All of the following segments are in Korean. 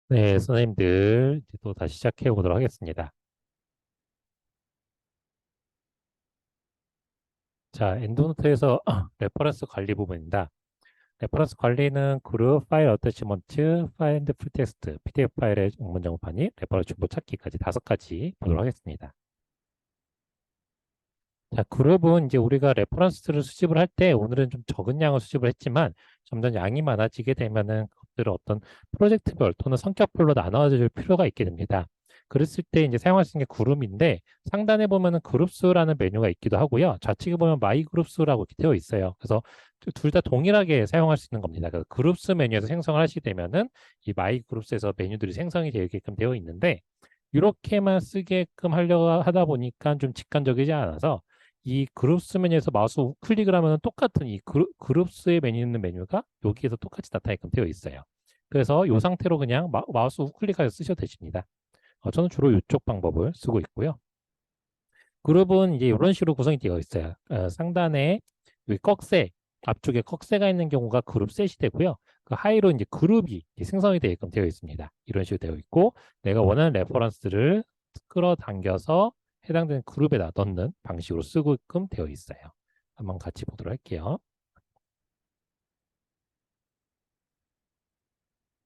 네, 선생님들 이제 또 다시 시작해 보도록 하겠습니다. 자, 엔드노트에서 레퍼런스 관리 부분입니다. 레퍼런스 관리는 그룹, 파일 어태치먼트, 파인드 풀텍스트, PDF 파일의 영문 정보판이, 레퍼런스 정보 찾기까지 5가지 보도록 하겠습니다. 자, 그룹은 이제 우리가 레퍼런스를 수집을 할 때 오늘은 좀 적은 양을 수집을 했지만 점점 양이 많아지게 되면은 그것들을 어떤 프로젝트별 또는 성격별로 나눠줄 필요가 있게 됩니다. 그랬을 때 이제 사용할 수 있는 게 그룹인데 상단에 보면은 그룹수라는 메뉴가 있기도 하고요. 좌측에 보면 마이 그룹수라고 이렇게 되어 있어요. 그래서 둘 다 동일하게 사용할 수 있는 겁니다. 그래서 그룹수 메뉴에서 생성을 하시게 되면은 이 마이 그룹스에서 메뉴들이 생성이 되게끔 되어 있는데 이렇게만 쓰게끔 하려고 하다 보니까 좀 직관적이지 않아서 이 그룹스 메뉴에서 마우스 우클릭을 하면 똑같은 이 그룹스의 메뉴 있는 메뉴가 여기에서 똑같이 나타나게끔 되어 있어요. 그래서 이 상태로 그냥 마우스 우클릭해서 쓰셔도 되십니다. 저는 주로 이쪽 방법을 쓰고 있고요. 그룹은 이제 이런 식으로 구성이 되어 있어요. 상단에 여기 꺽쇠, 앞쪽에 꺽쇠가 있는 경우가 그룹 셋이 되고요. 그 하위로 이제 그룹이 생성이 되게끔 되어 있습니다. 이런 식으로 되어 있고 내가 원하는 레퍼런스를 끌어당겨서 해당되는 그룹에다 넣는 방식으로 쓰게끔 되어 있어요. 한번 같이 보도록 할게요.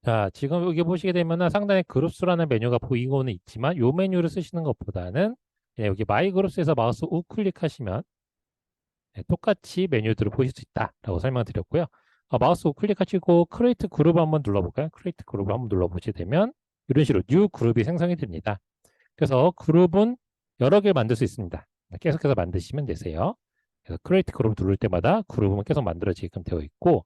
자, 지금 여기 보시게 되면 상단에 그룹수라는 메뉴가 보이고는 있지만 이 메뉴를 쓰시는 것보다는 여기 마이 그룹스에서 마우스 우클릭하시면 똑같이 메뉴들을 보실 수 있다라고 설명드렸고요. 마우스 우클릭하시고 크리에이트 그룹을 한번 눌러볼까요? 크리에이트 그룹을 한번 눌러보시게 되면 이런 식으로 뉴 그룹이 생성이 됩니다. 그래서 그룹은 여러 개 만들 수 있습니다. 계속해서 만드시면 되세요. 그래서 크리에이트 그룹 누를 때마다 그룹은 계속 만들어지게끔 되어 있고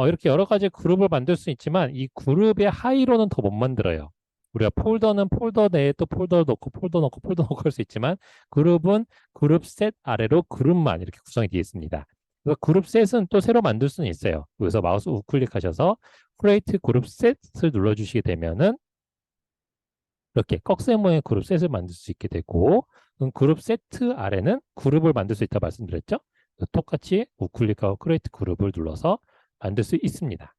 이렇게 여러 가지 그룹을 만들 수 있지만 이 그룹의 하위로는 더 못 만들어요. 우리가 폴더는 폴더 내에 또 폴더 넣고 폴더 넣고 폴더 넣고 할 수 있지만 그룹은 그룹 셋 아래로 그룹만 이렇게 구성이 되어 있습니다. 그래서 그룹 셋은 또 새로 만들 수는 있어요. 그래서 마우스 우클릭하셔서 크리에이트 그룹 셋을 눌러주시게 되면은 이렇게 꺽쇠 모양의 그룹 셋을 만들 수 있게 되고 그룹 세트 아래는 그룹을 만들 수 있다 말씀드렸죠? 똑같이 우클릭하고 크리에이트 그룹을 눌러서 만들 수 있습니다.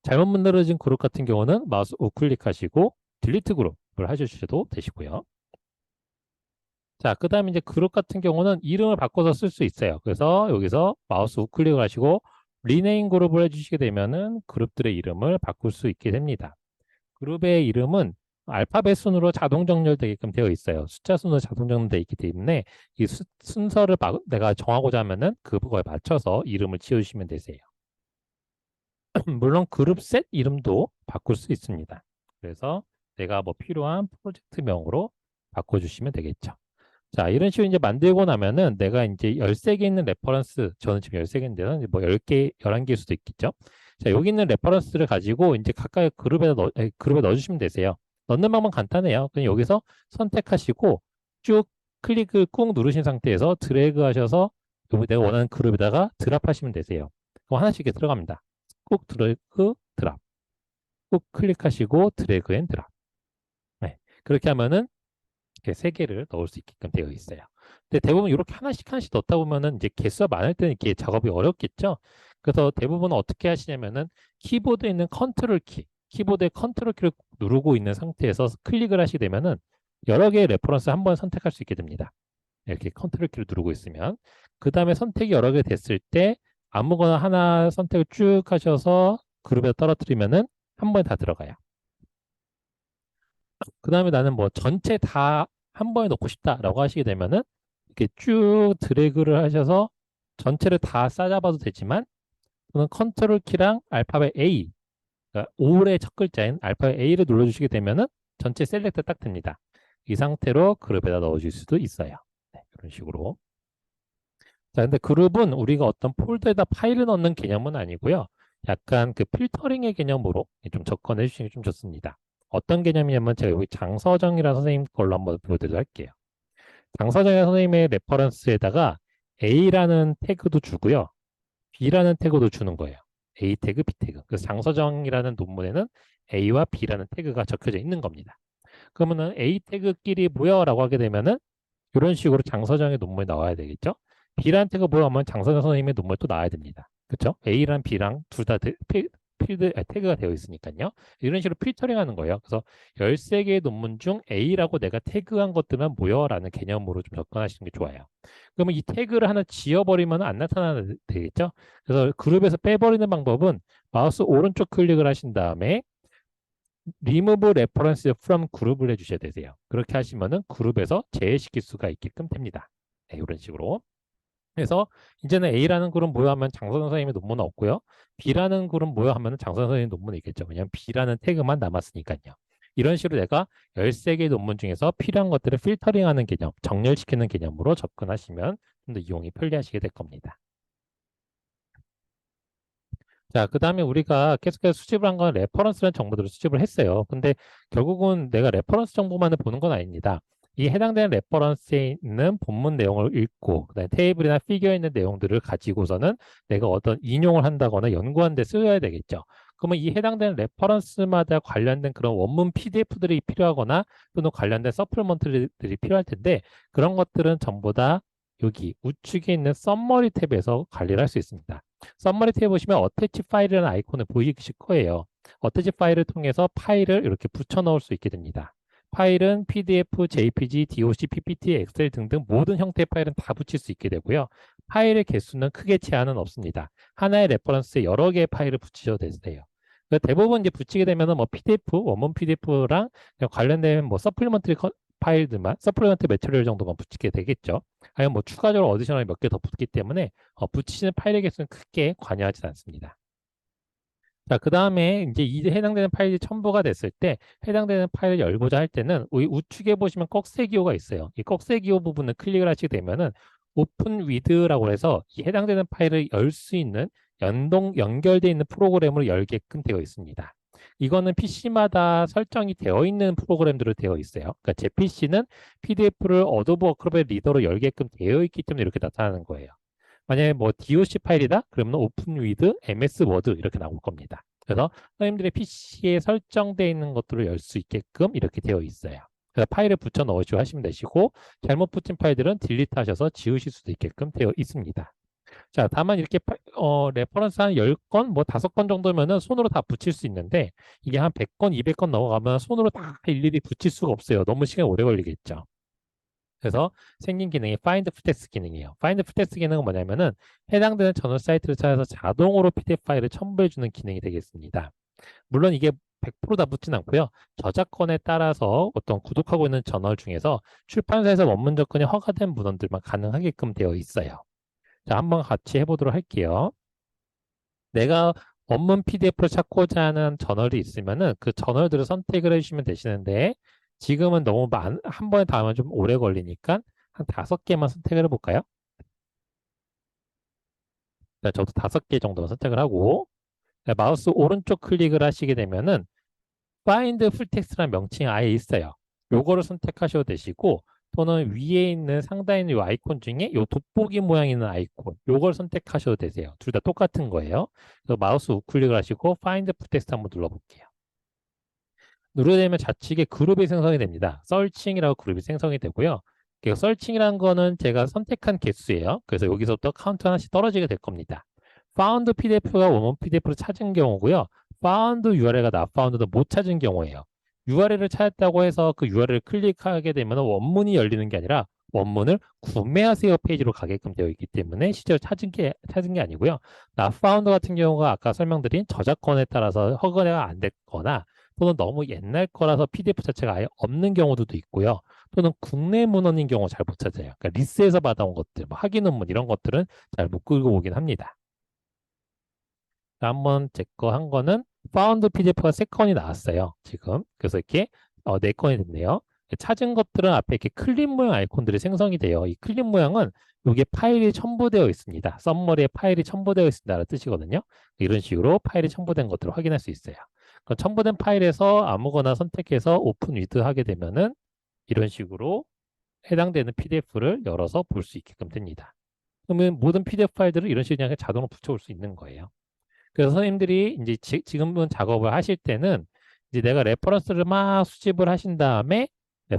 잘못 만들어진 그룹 같은 경우는 마우스 우클릭하시고 딜리트 그룹을 해주셔도 되시고요. 자, 그 다음에 이제 그룹 같은 경우는 이름을 바꿔서 쓸 수 있어요. 그래서 여기서 마우스 우클릭을 하시고 리네임 그룹을 해주시게 되면은 그룹들의 이름을 바꿀 수 있게 됩니다. 그룹의 이름은 알파벳 순으로 자동 정렬되게끔 되어 있어요. 숫자 순으로 자동 정렬되어 있기 때문에 이 순서를 내가 정하고자 하면은 그거에 맞춰서 이름을 지어주시면 되세요. 물론 그룹 셋 이름도 바꿀 수 있습니다. 그래서 내가 뭐 필요한 프로젝트명으로 바꿔주시면 되겠죠. 자, 이런 식으로 이제 만들고 나면은 내가 이제 13개 있는 레퍼런스, 저는 지금 13개인데요. 뭐 10개, 11개일 수도 있겠죠. 자, 여기 있는 레퍼런스를 가지고 이제 각각의 그룹에 넣어주시면 되세요. 넣는 방법은 간단해요. 그냥 여기서 선택하시고 쭉 클릭을 꾹 누르신 상태에서 드래그 하셔서 여기 내가 원하는 그룹에다가 드랍하시면 되세요. 그럼 하나씩 이렇게 들어갑니다. 꾹 드래그, 드랍. 꾹 클릭하시고 드래그 앤 드랍. 네. 그렇게 하면은 이렇게 3개를 넣을 수 있게끔 되어 있어요. 근데 대부분 이렇게 하나씩 하나씩 넣다 보면은 이제 개수가 많을 때는 이렇게 작업이 어렵겠죠. 그래서 대부분은 어떻게 하시냐면은 키보드에 있는 컨트롤 키, 키보드의 컨트롤 키를 누르고 있는 상태에서 클릭을 하시게 되면은 여러 개의 레퍼런스 한 번 선택할 수 있게 됩니다. 이렇게 컨트롤 키를 누르고 있으면 그 다음에 선택이 여러 개 됐을 때 아무거나 하나 선택을 쭉 하셔서 그룹에 떨어뜨리면은 한 번에 다 들어가요. 그 다음에 나는 뭐 전체 다 한 번에 넣고 싶다라고 하시게 되면은 이렇게 쭉 드래그를 하셔서 전체를 다 싸잡아도 되지만 또는 컨트롤 키랑 알파벳 A, 그러니까 5의 첫 글자인 알파벳 A를 눌러주시게 되면은 전체 셀렉트 딱 됩니다. 이 상태로 그룹에다 넣어줄 수도 있어요. 네, 이런 식으로. 자, 근데 그룹은 우리가 어떤 폴더에다 파일을 넣는 개념은 아니고요. 약간 그 필터링의 개념으로 좀 접근해 주시는 게 좀 좋습니다. 어떤 개념이냐면 제가 여기 장서정이라는 선생님 걸로 한번 보여드리도록 할게요. 장서정이라는 선생님의 레퍼런스에다가 A라는 태그도 주고요. B라는 태그도 주는 거예요. A 태그, B 태그. 그래서 장서정이라는 논문에는 A와 B라는 태그가 적혀져 있는 겁니다. 그러면은 A 태그끼리 모여라고 하게 되면은 이런 식으로 장서정의 논문이 나와야 되겠죠. B라는 태그 모여하면 장서정 선생님의 논문이 또 나와야 됩니다. 그렇죠? A랑 B랑 둘 다 필드, 태그가 되어 있으니까요. 이런 식으로 필터링 하는 거예요. 그래서 13개의 논문 중 A라고 내가 태그한 것들만 모여라는 개념으로 좀 접근하시는 게 좋아요. 그러면 이 태그를 하나 지워버리면 안 나타나는 되겠죠? 그래서 그룹에서 빼버리는 방법은 마우스 오른쪽 클릭을 하신 다음에 remove reference from 그룹을 해주셔야 되세요. 그렇게 하시면은 그룹에서 제외시킬 수가 있게끔 됩니다. 네, 이런 식으로. 그래서 이제는 A라는 그룹 모여하면 장선 선생님의 논문은 없고요. B라는 그룹 모여하면 장선 선생님 논문이 있겠죠. 왜냐하면 B라는 태그만 남았으니까요. 이런 식으로 내가 13개의 논문 중에서 필요한 것들을 필터링하는 개념, 정렬시키는 개념으로 접근하시면 좀 더 이용이 편리하시게 될 겁니다. 자, 그 다음에 우리가 계속해서 수집을 한 건 레퍼런스라는 정보들을 수집을 했어요. 근데 결국은 내가 레퍼런스 정보만을 보는 건 아닙니다. 이 해당되는 레퍼런스에 있는 본문 내용을 읽고, 그다음에 테이블이나 피겨에 있는 내용들을 가지고서는 내가 어떤 인용을 한다거나 연구하는 데 쓰여야 되겠죠. 그러면 이 해당되는 레퍼런스마다 관련된 그런 원문 PDF들이 필요하거나 또는 관련된 서플먼트들이 필요할 텐데 그런 것들은 전부 다 여기 우측에 있는 썸머리 탭에서 관리를 할 수 있습니다. 썸머리 탭에 보시면 어태치 파일이라는 아이콘을 보이실 거예요. 어태치 파일을 통해서 파일을 이렇게 붙여 넣을 수 있게 됩니다. 파일은 PDF, JPG, DOC, PPT, 엑셀 등등 모든 형태의 파일은 다 붙일 수 있게 되고요. 파일의 개수는 크게 제한은 없습니다. 하나의 레퍼런스에 여러 개의 파일을 붙이셔도 되세요. 대부분 이제 붙이게 되면은 뭐 PDF, 원문 PDF랑 관련된 뭐 서플리먼터리 파일들만, 서플리먼트 매트리얼 정도만 붙이게 되겠죠. 아니면 뭐 추가적으로 어디셔널 몇 개 더 붙기 때문에 붙이시는 파일의 개수는 크게 관여하지 않습니다. 자, 그 다음에 이제 이 해당되는 파일이 첨부가 됐을 때 해당되는 파일을 열고자 할 때는 우리 우측에 보시면 꺽쇠 기호가 있어요. 이 꺽쇠 기호 부분을 클릭을 하시게 되면은 오픈 위드라고 해서 이 해당되는 파일을 열 수 있는 연결되어 있는 프로그램으로 열게끔 되어 있습니다. 이거는 PC마다 설정이 되어 있는 프로그램들로 되어 있어요. 그러니까 제 PC는 PDF를 어도브 워크숍의 리더로 열게끔 되어 있기 때문에 이렇게 나타나는 거예요. 만약에 뭐 DOC 파일이다? 그러면 오픈 위드 MS 워드 이렇게 나올 겁니다. 그래서 선생님들의 PC에 설정되어 있는 것들을 열 수 있게끔 이렇게 되어 있어요. 그래서 파일을 붙여 넣으시고 하시면 되시고 잘못 붙인 파일들은 딜리트 하셔서 지우실 수도 있게끔 되어 있습니다. 자, 다만 이렇게 레퍼런스 한 10건, 뭐 5건 정도면은 손으로 다 붙일 수 있는데 이게 한 100건, 200건 넘어가면 손으로 다 일일이 붙일 수가 없어요. 너무 시간이 오래 걸리겠죠. 그래서 생긴 기능이 Find Ftext 기능이에요. Find Ftext 기능은 뭐냐면은 해당되는 저널 사이트를 찾아서 자동으로 PDF 파일을 첨부해주는 기능이 되겠습니다. 물론 이게 100%다 붙진 않고요. 저작권에 따라서 어떤 구독하고 있는 저널 중에서 출판사에서 원문 접근이 허가된 문헌들만 가능하게끔 되어 있어요. 자, 한번 같이 해보도록 할게요. 내가 원문 PDF를 찾고자 하는 저널이 있으면은 그 저널들을 선택을 해주시면 되시는데 지금은 너무 한 번에 다 하면 좀 오래 걸리니까 한 5개만 선택을 해볼까요? 자, 저도 5개 정도만 선택을 하고 마우스 오른쪽 클릭을 하시게 되면은 Find Full Text라는 명칭이 아예 있어요. 요거를 선택하셔도 되시고 또는 위에 있는 상단에 있는 이 아이콘 중에 요 돋보기 모양 있는 아이콘 요걸 선택하셔도 되세요. 둘 다 똑같은 거예요. 그래서 마우스 우클릭을 하시고 Find Full Text 한번 눌러볼게요. 누르게 되면 좌측에 그룹이 생성이 됩니다. 썰칭이라고 그룹이 생성이 되고요. 썰칭이라는 거는 제가 선택한 개수예요. 그래서 여기서부터 카운트 하나씩 떨어지게 될 겁니다. Found PDF가 원문 PDF를 찾은 경우고요. Found URL가 not found도 못 찾은 경우예요. URL을 찾았다고 해서 그 URL을 클릭하게 되면 원문이 열리는 게 아니라 원문을 구매하세요 페이지로 가게끔 되어 있기 때문에 실제로 찾은 게 아니고요. not found 같은 경우가 아까 설명드린 저작권에 따라서 허가가 안 됐거나 또는 너무 옛날 거라서 PDF 자체가 아예 없는 경우도 있고요. 또는 국내 문헌인 경우 잘 못 찾아요. 그러니까 리스에서 받아온 것들, 뭐 학위 논문 이런 것들은 잘 못 끌고 오긴 합니다. 한번 제 거 한 거는 파운드 PDF가 3건이 나왔어요. 지금. 그래서 이렇게 4건이 됐네요. 찾은 것들은 앞에 이렇게 클립 모양 아이콘들이 생성이 돼요. 이 클립 모양은 이게 파일이 첨부되어 있습니다. 썸머리에 파일이 첨부되어 있습니다라는 뜻이거든요. 이런 식으로 파일이 첨부된 것들을 확인할 수 있어요. 그럼 첨부된 파일에서 아무거나 선택해서 오픈 위드 하게 되면은 이런 식으로 해당되는 PDF를 열어서 볼 수 있게끔 됩니다. 그러면 모든 PDF 파일들을 이런 식으로 그냥 자동으로 붙여올 수 있는 거예요. 그래서 선생님들이 이제 지금은 작업을 하실 때는 이제 내가 레퍼런스를 막 수집을 하신 다음에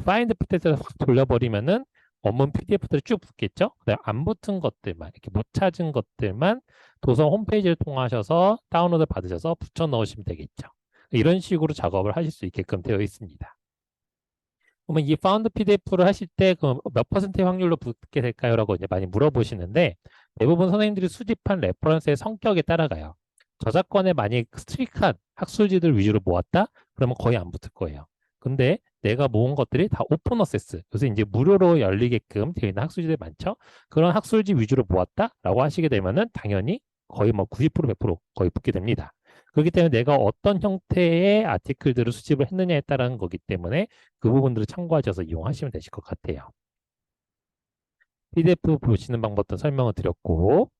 파인드 프텍스를 확 돌려버리면은 원문 PDF들이 쭉 붙겠죠? 그다음에 안 붙은 것들만, 이렇게 못 찾은 것들만 도서 홈페이지를 통하셔서 다운로드 받으셔서 붙여 넣으시면 되겠죠. 이런 식으로 작업을 하실 수 있게끔 되어 있습니다. 그러면 이 파운드 PDF를 하실 때 몇 퍼센트의 확률로 붙게 될까요? 라고 이제 많이 물어보시는데 대부분 선생님들이 수집한 레퍼런스의 성격에 따라가요. 저작권에 만약 스트릭한 학술지들 위주로 모았다? 그러면 거의 안 붙을 거예요. 근데 내가 모은 것들이 다 오픈 어세스, 요새 이제 무료로 열리게끔 되어 있는 학술지들 많죠? 그런 학술지 위주로 모았다라고 하시게 되면은 당연히 거의 뭐 90%, 100% 거의 붙게 됩니다. 그렇기 때문에 내가 어떤 형태의 아티클들을 수집을 했느냐에 따른 거기 때문에 그 부분들을 참고하셔서 이용하시면 되실 것 같아요. PDF 보시는 방법도 설명을 드렸고,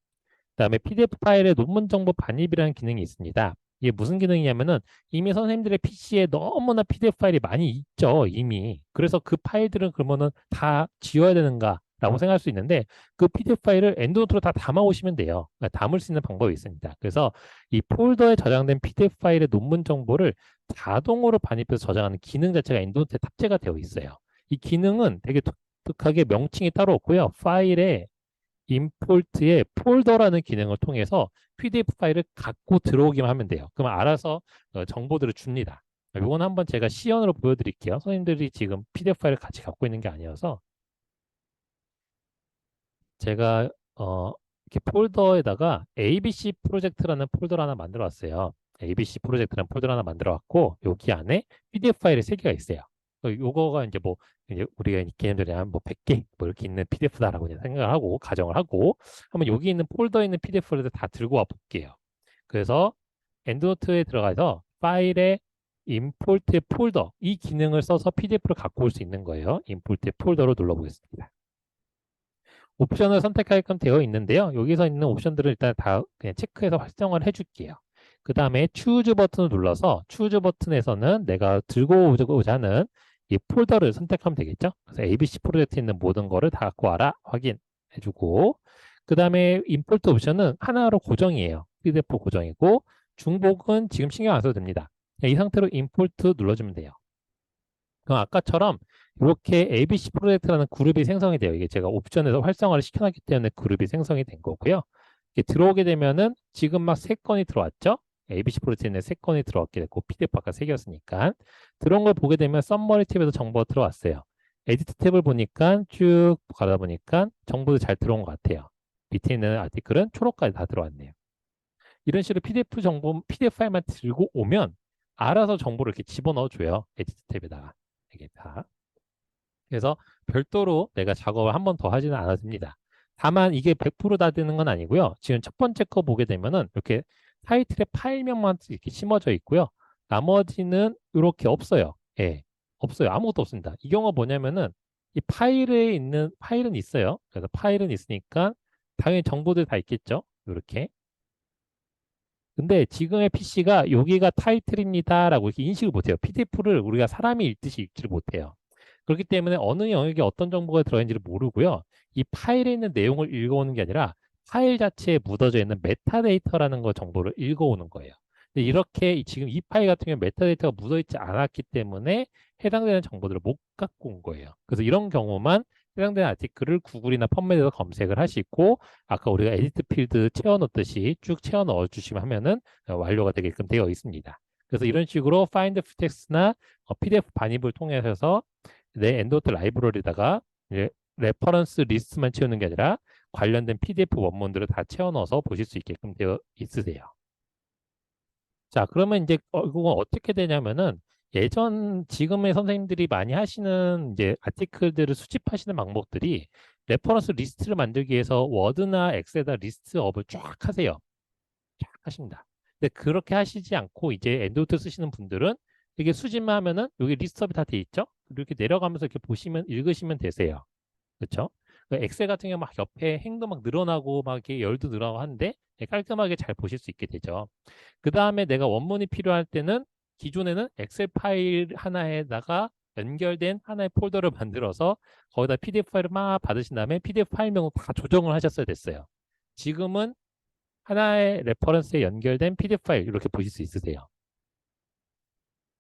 그다음에 PDF 파일에 논문 정보 반입이라는 기능이 있습니다. 이게 무슨 기능이냐면은 이미 선생님들의 PC에 너무나 PDF 파일이 많이 있죠, 이미. 그래서 그 파일들은 그러면은 다 지워야 되는가라고 생각할 수 있는데 그 PDF 파일을 엔드노트로 다 담아 오시면 돼요. 그러니까 담을 수 있는 방법이 있습니다. 그래서 이 폴더에 저장된 PDF 파일의 논문 정보를 자동으로 반입해서 저장하는 기능 자체가 엔드노트에 탑재가 되어 있어요. 이 기능은 되게 독특하게 명칭이 따로 없고요. 파일에 임포트의 폴더라는 기능을 통해서 PDF 파일을 갖고 들어오기만 하면 돼요. 그럼 알아서 정보들을 줍니다. 이건 한번 제가 시연으로 보여드릴게요. 선생님들이 지금 PDF 파일을 같이 갖고 있는 게 아니어서 제가 이렇게 폴더에다가 ABC 프로젝트라는 폴더를 하나 만들어 왔어요. ABC 프로젝트라는 폴더를 하나 만들어 왔고 여기 안에 PDF 파일이 3개가 있어요. 요거가 이제 뭐 이제 우리가 개념들이 한뭐 100개 뭐 이렇게 있는 PDF다라고 생각을 하고 가정을 하고 한번 여기 있는 폴더에 있는 PDF를 다 들고 와 볼게요. 그래서 엔드노트에 들어가서 파일에 임포트 폴더 이 기능을 써서 PDF를 갖고 올 수 있는 거예요. 임포트 폴더로 눌러보겠습니다. 옵션을 선택하게끔 되어 있는데요. 여기서 있는 옵션들을 일단 다 그냥 체크해서 활성화를 해줄게요. 그 다음에 추즈 버튼을 눌러서 추즈 버튼에서는 내가 들고 오고자 하는 이 폴더를 선택하면 되겠죠. 그래서 ABC 프로젝트에 있는 모든 거를 다 갖고 와라 확인해주고 그 다음에 임포트 옵션은 하나로 고정이에요. PDF 고정이고 중복은 지금 신경 안 써도 됩니다. 이 상태로 임포트 눌러주면 돼요. 그럼 아까처럼 이렇게 ABC 프로젝트라는 그룹이 생성이 돼요. 이게 제가 옵션에서 활성화를 시켜놨기 때문에 그룹이 생성이 된 거고요. 이렇게 들어오게 되면은 지금 막 3건이 들어왔죠? ABC 프로젝트에 3건이 들어왔게 됐고 PDF 아까 3개였으니까 들어온 걸 보게 되면 썸머리 탭에서 정보가 들어왔어요. 에디트 탭을 보니까 쭉 가다 보니까 정보도 잘 들어온 것 같아요. 밑에 있는 아티클은 초록까지 다 들어왔네요. 이런 식으로 PDF 정보, PDF 파일만 들고 오면 알아서 정보를 이렇게 집어넣어줘요. 에디트 탭에다가. 이게 다. 그래서 별도로 내가 작업을 한 번 더 하지는 않았습니다. 다만 이게 100%다 되는 건 아니고요. 지금 첫 번째 거 보게 되면은 이렇게 타이틀의 파일명만 이렇게 심어져 있고요. 나머지는 이렇게 없어요. 예, 없어요. 아무것도 없습니다. 이 경우가 뭐냐면은 이 파일에 있는 파일은 있어요. 그래서 파일은 있으니까 당연히 정보들 다 있겠죠. 이렇게. 근데 지금의 PC가 여기가 타이틀입니다라고 이렇게 인식을 못해요. PDF를 우리가 사람이 읽듯이 읽지를 못해요. 그렇기 때문에 어느 영역에 어떤 정보가 들어있는지를 모르고요. 이 파일에 있는 내용을 읽어오는 게 아니라 파일 자체에 묻어져 있는 메타데이터라는 거 정보를 읽어오는 거예요. 근데 이렇게 지금 이 파일 같은 경우는 메타데이터가 묻어있지 않았기 때문에 해당되는 정보들을 못 갖고 온 거예요. 그래서 이런 경우만 해당되는 아티클을 구글이나 펌메드에서 검색을 하시고 아까 우리가 에디트 필드 채워 넣듯이 쭉 채워 넣어 주시면 하면은 완료가 되게끔 되어 있습니다. 그래서 이런 식으로 find text나 PDF 반입을 통해서 내 엔드노트 라이브러리다가 레퍼런스 리스트만 채우는 게 아니라 관련된 PDF 원문들을 다 채워 넣어서 보실 수 있게끔 되어 있으세요. 자, 그러면 이제 이거 어떻게 되냐면은 지금의 선생님들이 많이 하시는 이제 아티클들을 수집하시는 방법들이 레퍼런스 리스트를 만들기 위해서 워드나 엑셀에다 리스트업을 쫙 하세요. 쫙 하십니다. 근데 그렇게 하시지 않고 이제 엔드노트 쓰시는 분들은 이게 수집만 하면은 여기 리스트업이 다 돼 있죠? 이렇게 내려가면서 이렇게 보시면 읽으시면 되세요. 그렇죠? 엑셀 같은 경우 막 옆에 행도 막 늘어나고 막 이렇게 열도 늘어나고 하는데 깔끔하게 잘 보실 수 있게 되죠. 그 다음에 내가 원문이 필요할 때는 기존에는 엑셀 파일 하나에다가 연결된 하나의 폴더를 만들어서 거기다 PDF 파일을 막 받으신 다음에 PDF 파일명을 다 조정을 하셨어야 됐어요. 지금은 하나의 레퍼런스에 연결된 PDF 파일 이렇게 보실 수 있으세요.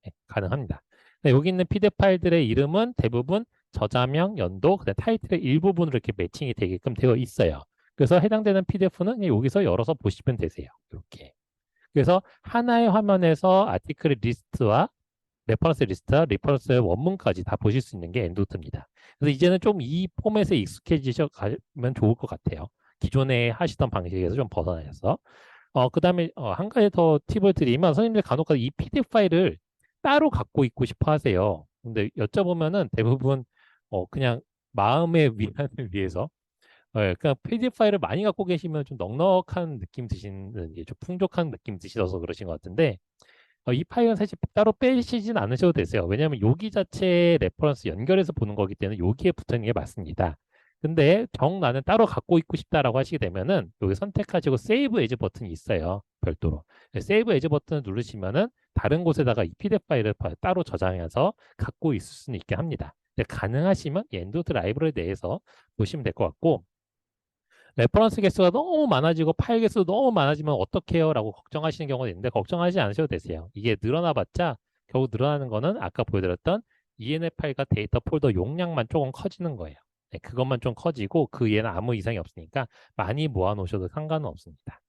네, 가능합니다. 여기 있는 PDF 파일들의 이름은 대부분 저자명, 연도, 그다음 타이틀의 일부분으로 이렇게 매칭이 되게끔 되어 있어요. 그래서 해당되는 PDF는 여기서 열어서 보시면 되세요. 이렇게. 그래서 하나의 화면에서 아티클의 리스트와 레퍼런스 리스트와 리퍼런스 원문까지 다 보실 수 있는 게 엔드노트입니다. 그래서 이제는 좀 이 포맷에 익숙해지셔 가면 좋을 것 같아요. 기존에 하시던 방식에서 좀 벗어나셔서. 그 다음에 한 가지 더 팁을 드리면 선생님들 간혹가다 이 PDF 파일을 따로 갖고 있고 싶어 하세요. 근데 여쭤보면은 대부분 그냥 마음의 위안을 위해서 그러니까 PDF 파일을 많이 갖고 계시면 좀 넉넉한 느낌 드시는, 좀 풍족한 느낌 드시셔서 그러신 것 같은데 이 파일은 사실 따로 빼시진 않으셔도 되세요. 왜냐하면 여기 자체에 레퍼런스 연결해서 보는 거기 때문에 여기에 붙어 있는 게 맞습니다. 근데 정 나는 따로 갖고 있고 싶다라고 하시게 되면은 여기 선택하시고 세이브 에즈 버튼이 있어요. 별도로. 세이브 에즈 버튼을 누르시면은 다른 곳에다가 이 PDF 파일을 따로 저장해서 갖고 있을 수는 있게 합니다. 가능하시면 이 엔드노트 라이브러리 내에서 보시면 될 것 같고 레퍼런스 개수가 너무 많아지고 파일 개수도 너무 많아지면 어떡해요? 라고 걱정하시는 경우가 있는데 걱정하지 않으셔도 되세요. 이게 늘어나봤자 결국 늘어나는 거는 아까 보여드렸던 ENF 파일과 데이터 폴더 용량만 조금 커지는 거예요. 네, 그것만 좀 커지고 그 얘는 아무 이상이 없으니까 많이 모아놓으셔도 상관은 없습니다.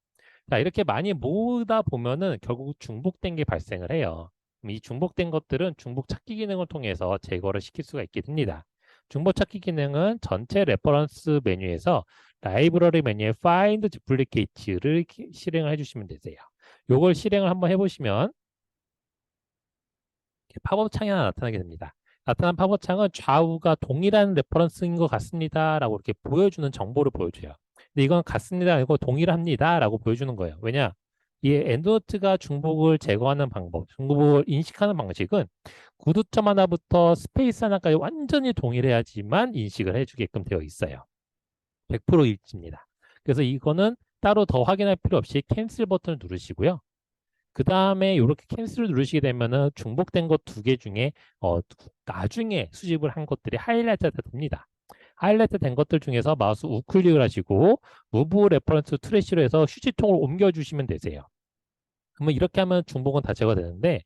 자, 이렇게 많이 모으다 보면은 결국 중복된 게 발생을 해요. 그럼 이 중복된 것들은 중복 찾기 기능을 통해서 제거를 시킬 수가 있게 됩니다. 중복 찾기 기능은 전체 레퍼런스 메뉴에서 라이브러리 메뉴에 Find Duplicate를 실행을 해주시면 되세요. 요걸 실행을 한번 해보시면 팝업 창이 하나 나타나게 됩니다. 나타난 팝업 창은 좌우가 동일한 레퍼런스인 것 같습니다. 라고 이렇게 보여주는 정보를 보여줘요. 근데 이건 같습니다. 아니고 동일합니다. 라고 보여주는 거예요. 왜냐? 이 엔드노트가 중복을 제거하는 방법, 중복을 인식하는 방식은 구두점 하나부터 스페이스 하나까지 완전히 동일해야지만 인식을 해주게끔 되어 있어요. 100% 일치입니다. 그래서 이거는 따로 더 확인할 필요 없이 캔슬 버튼을 누르시고요. 그 다음에 이렇게 캔슬을 누르시게 되면은 중복된 것 두 개 중에 나중에 수집을 한 것들이 하이라이트가 됩니다. 하이라이트 된 것들 중에서 마우스 우클릭을 하시고 무브 레퍼런스 트래시로 해서 휴지통을 옮겨주시면 되세요. 그러면 이렇게 하면 중복은 다 제거되는데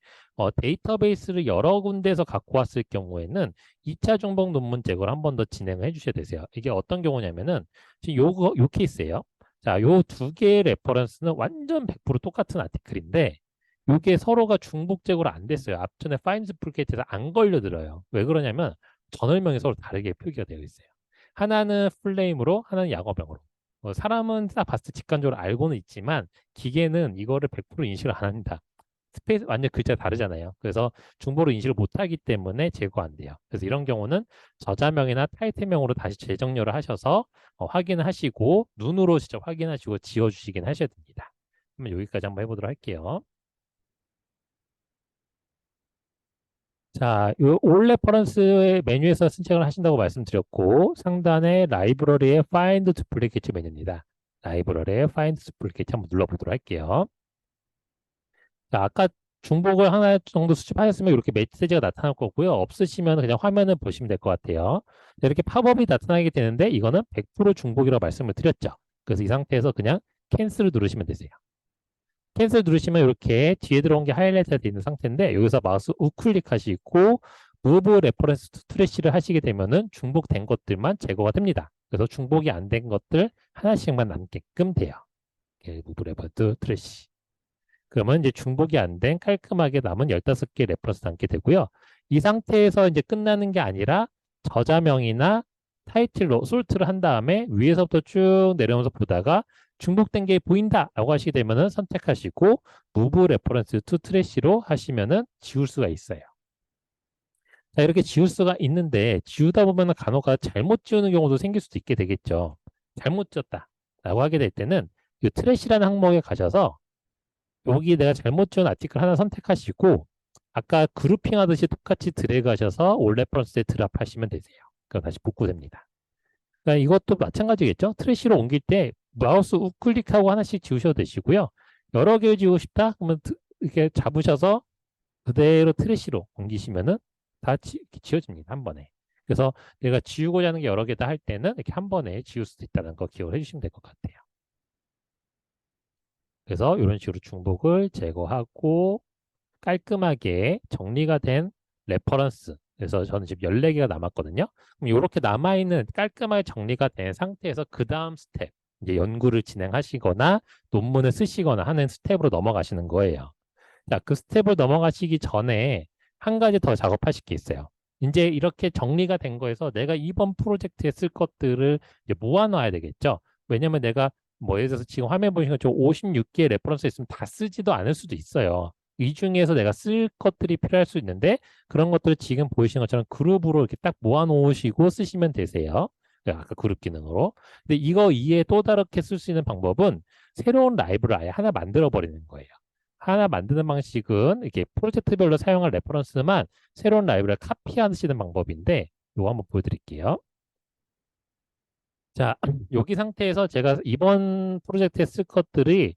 데이터베이스를 여러 군데에서 갖고 왔을 경우에는 2차 중복 논문 제거를 한 번 더 진행을 해주셔야 되세요. 이게 어떤 경우냐면은 지금 요 케이스예요. 자, 요 두 개의 레퍼런스는 완전 100% 똑같은 아티클인데 요게 서로가 중복 제거가 안 됐어요. 앞전에 파인드 프리케이트에서 안 걸려들어요. 왜 그러냐면 전월명이 서로 다르게 표기가 되어 있어요. 하나는 플레임으로, 하나는 약어명으로. 사람은 딱 봤을 때 직관적으로 알고는 있지만 기계는 이거를 100% 인식을 안 합니다. 스페이스 완전 글자가 다르잖아요. 그래서 중복으로 인식을 못하기 때문에 제거 안 돼요. 그래서 이런 경우는 저자명이나 타이틀명으로 다시 재정렬을 하셔서 확인을 하시고 눈으로 직접 확인하시고 지워주시긴 하셔야 됩니다. 그러면 여기까지 한번 해보도록 할게요. 자, 올 레퍼런스의 메뉴에서 선택을 하신다고 말씀드렸고 상단에 라이브러리의 Find Duplicate 메뉴입니다. 라이브러리의 Find Duplicate 한번 눌러보도록 할게요. 자, 아까 중복을 하나 정도 수집하셨으면 이렇게 메시지가 나타날 거고요. 없으시면 그냥 화면을 보시면 될 것 같아요. 자, 이렇게 팝업이 나타나게 되는데 이거는 100% 중복이라고 말씀을 드렸죠. 그래서 이 상태에서 그냥 캔슬을 누르시면 되세요. 캔슬 누르시면 이렇게 뒤에 들어온 게 하이라이트가 되어 있는 상태인데 여기서 마우스 우클릭하시고 무브 레퍼런스 투 트래시를 하시게 되면은 중복된 것들만 제거가 됩니다. 그래서 중복이 안 된 것들 하나씩만 남게끔 돼요. 무브 레퍼런스 트래시. 그러면 이제 중복이 안 된 깔끔하게 남은 15개 레퍼런스 남게 되고요. 이 상태에서 이제 끝나는 게 아니라 저자명이나 타이틀로 솔트를 한 다음에 위에서부터 쭉 내려오면서 보다가 중복된 게 보인다라고 하시게 되면은 선택하시고 Move Reference to Trash로 하시면은 지울 수가 있어요. 자, 이렇게 지울 수가 있는데 지우다 보면은 간혹가 잘못 지우는 경우도 생길 수도 있게 되겠죠. 잘못 지웠다라고 하게 될 때는 이 트래시라는 항목에 가셔서 여기 내가 잘못 지운 아티클 하나 선택하시고 아까 그룹핑 하듯이 똑같이 드래그 하셔서 올 레퍼런스에 드랍하시면 되세요. 그럼 다시 복구됩니다. 그러니까 이것도 마찬가지겠죠. 트래시로 옮길 때 마우스 우클릭하고 하나씩 지우셔도 되시고요. 여러 개 지우고 싶다? 그러면 이렇게 잡으셔서 그대로 트래시로 옮기시면은 다 지워집니다. 한 번에. 그래서 내가 지우고자 하는 게 여러 개다 할 때는 이렇게 한 번에 지울 수도 있다는 거 기억을 해주시면 될 것 같아요. 그래서 이런 식으로 중복을 제거하고 깔끔하게 정리가 된 레퍼런스, 그래서 저는 지금 14개가 남았거든요. 그럼 이렇게 남아있는 깔끔하게 정리가 된 상태에서 그 다음 스텝, 이제 연구를 진행하시거나 논문을 쓰시거나 하는 스텝으로 넘어가시는 거예요. 자, 그 스텝을 넘어가시기 전에 한 가지 더 작업하실 게 있어요. 이제 이렇게 정리가 된 거에서 내가 이번 프로젝트에 쓸 것들을 이제 모아놔야 되겠죠. 왜냐면 내가 뭐 예를 들어서 지금 화면 보시는 것처럼 56개의 레퍼런스 있으면 다 쓰지도 않을 수도 있어요. 이 중에서 내가 쓸 것들이 필요할 수 있는데 그런 것들을 지금 보이시는 것처럼 그룹으로 이렇게 딱 모아놓으시고 쓰시면 되세요. 아까 그룹 기능으로. 근데 이거 이외에 또 다르게 쓸 수 있는 방법은 새로운 라이브를 아예 하나 만들어 버리는 거예요. 하나 만드는 방식은 이렇게 프로젝트별로 사용할 레퍼런스만 새로운 라이브러를 카피하시는 방법인데 이거 한번 보여드릴게요. 자, 여기 상태에서 제가 이번 프로젝트에 쓸 것들이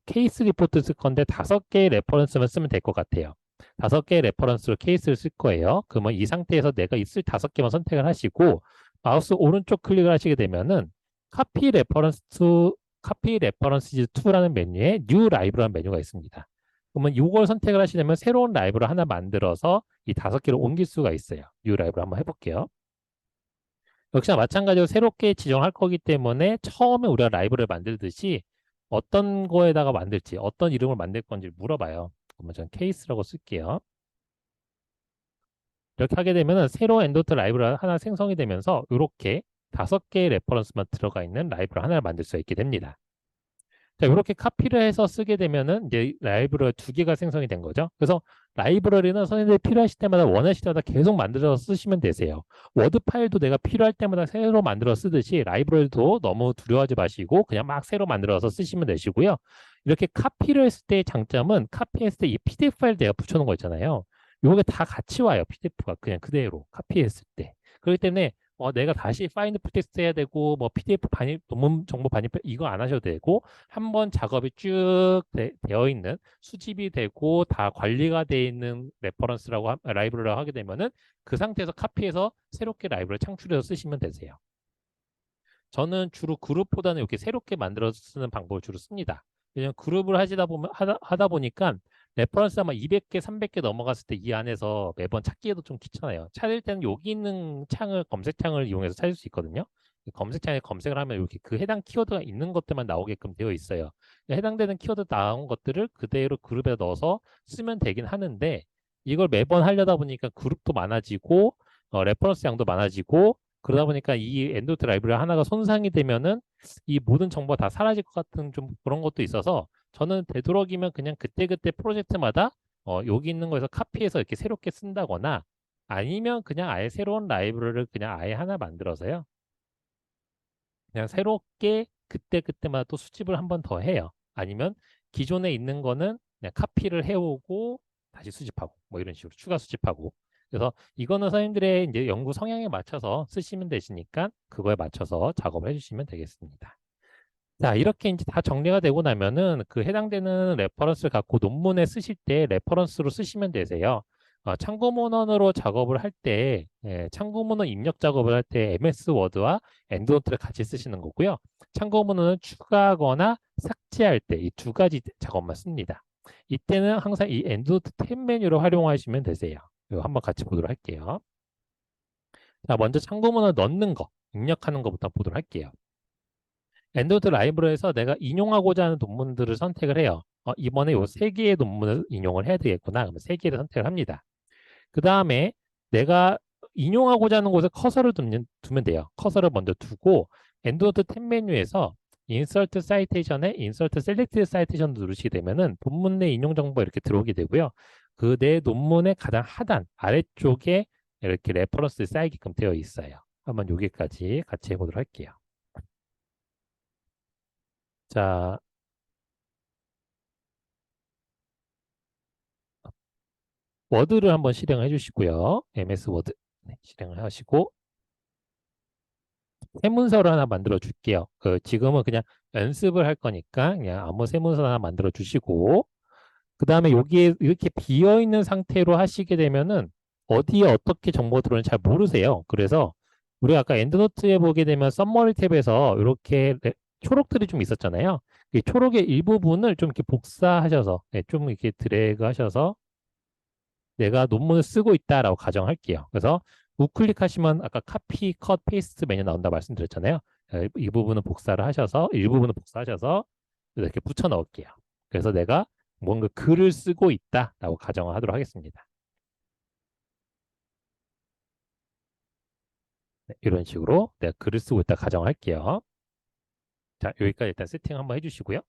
케이스 리포트 쓸 건데 5개의 레퍼런스만 쓰면 될 것 같아요. 5개의 레퍼런스로 케이스를 쓸 거예요. 그러면 이 상태에서 내가 있을 5개만 선택을 하시고 마우스 오른쪽 클릭을 하시게 되면은 카피 레퍼런스 카피 레퍼런스즈 2라는 메뉴에 뉴 라이브라는 메뉴가 있습니다. 그러면 이걸 선택을 하시려면 새로운 라이브를 하나 만들어서 이 5개를 옮길 수가 있어요. 뉴 라이브를 한번 해볼게요. 역시나 마찬가지로 새롭게 지정할 거기 때문에 처음에 우리가 라이브를 만들듯이 어떤 거에다가 만들지, 어떤 이름을 만들 건지 물어봐요. 그러면 전 케이스라고 쓸게요. 이렇게 하게 되면 새로운 엔도트 라이브가 하나 생성이 되면서 이렇게 5개의 레퍼런스만 들어가 있는 라이브를 하나를 만들 수 있게 됩니다. 자, 이렇게 카피를 해서 쓰게 되면은 이제 라이브러리 2개가 생성이 된 거죠. 그래서 라이브러리는 선생님들이 필요하실 때마다 원하실 때마다 계속 만들어서 쓰시면 되세요. 워드 파일도 내가 필요할 때마다 새로 만들어 쓰듯이 라이브러리도 너무 두려워하지 마시고 그냥 막 새로 만들어서 쓰시면 되시고요. 이렇게 카피를 했을 때의 장점은 카피했을 때 이 PDF 파일 내가 붙여놓은 거 있잖아요. 요게 다 같이 와요. PDF가 그냥 그대로 카피했을 때. 그렇기 때문에 내가 다시 파인드 텍스트 해야 되고 뭐 PDF 반입 논문 정보 반입 이거 안 하셔도 되고 한번 작업이 쭉 되어 있는 수집이 되고 다 관리가 되어 있는 레퍼런스라고 라이브러리라고 하게 되면은 그 상태에서 카피해서 새롭게 라이브를 창출해서 쓰시면 되세요. 저는 주로 그룹보다는 이렇게 새롭게 만들어 쓰는 방법을 주로 씁니다. 왜냐면 그룹을 하다 보니까 레퍼런스 아마 200개, 300개 넘어갔을 때 이 안에서 매번 찾기에도 좀 귀찮아요. 찾을 때는 여기 있는 창을, 검색창을 이용해서 찾을 수 있거든요. 검색창에 검색을 하면 이렇게 그 해당 키워드가 있는 것들만 나오게끔 되어 있어요. 해당되는 키워드 나온 것들을 그대로 그룹에 넣어서 쓰면 되긴 하는데 이걸 매번 하려다 보니까 그룹도 많아지고 레퍼런스 양도 많아지고 그러다 보니까 이 엔도트 라이브러리 하나가 손상이 되면은 이 모든 정보가 다 사라질 것 같은 좀 그런 것도 있어서 저는 되도록이면 그냥 그때그때 프로젝트마다 여기 있는 거에서 카피해서 이렇게 새롭게 쓴다거나 아니면 그냥 아예 새로운 라이브러리를 그냥 아예 하나 만들어서요. 그냥 새롭게 그때그때마다 또 수집을 한 번 더 해요. 아니면 기존에 있는 거는 그냥 카피를 해오고 다시 수집하고 뭐 이런 식으로 추가 수집하고 그래서 이거는 선생님들의 이제 연구 성향에 맞춰서 쓰시면 되시니까 그거에 맞춰서 작업을 해주시면 되겠습니다. 자, 이렇게 이제 다 정리가 되고 나면은 그 해당되는 레퍼런스를 갖고 논문에 쓰실 때 레퍼런스로 쓰시면 되세요. 참고문헌으로 작업을 할 때, 참고문헌 입력 작업을 할 때 MS 워드와 엔드노트를 같이 쓰시는 거고요. 참고문헌을 추가하거나 삭제할 때 이 2가지 작업만 씁니다. 이때는 항상 이 엔드노트 탭 메뉴를 활용하시면 되세요. 이거 한번 같이 보도록 할게요. 자, 먼저 참고문헌을 넣는 거, 입력하는 것부터 보도록 할게요. 엔드노트 라이브러리에서 내가 인용하고자 하는 논문들을 선택을 해요. 이번에 이 3개의 논문을 인용을 해야 되겠구나. 그러면 3개를 선택을 합니다. 그 다음에 내가 인용하고자 하는 곳에 커서를 두면 돼요. 커서를 먼저 두고 엔드노트 탭 메뉴에서 인서트 사이테이션에 인서트 셀렉티드 사이테이션 누르시게 되면은 본문 내 인용 정보가 이렇게 들어오게 되고요. 그 내 논문의 가장 하단 아래쪽에 이렇게 레퍼런스 쌓이게끔 되어 있어요. 한번 여기까지 같이 해보도록 할게요. 자, 워드를 한번 실행해 주시고요. MS 워드 실행을 하시고 세문서를 하나 만들어 줄게요. 지금은 그냥 연습을 할 거니까 그냥 아무 세문서 하나 만들어 주시고 그 다음에 여기에 이렇게 비어 있는 상태로 하시게 되면은 어디에 어떻게 정보가 들어오는지 잘 모르세요. 그래서 우리가 아까 엔드노트에 보게 되면 썸머리 탭에서 이렇게 초록들이 좀 있었잖아요. 이 초록의 일부분을 좀 이렇게 복사하셔서 좀 이렇게 드래그 하셔서 내가 논문을 쓰고 있다라고 가정할게요. 그래서 우클릭하시면 아까 카피, 컷, 페이스트 메뉴 나온다 말씀드렸잖아요. 이 부분은 복사를 하셔서 일부분은 복사하셔서 이렇게 붙여 넣을게요. 그래서 내가 뭔가 글을 쓰고 있다라고 가정을 하도록 하겠습니다. 네, 이런 식으로 내가 글을 쓰고 있다 가정할게요. 자, 여기까지 일단 세팅 한번 해주시고요.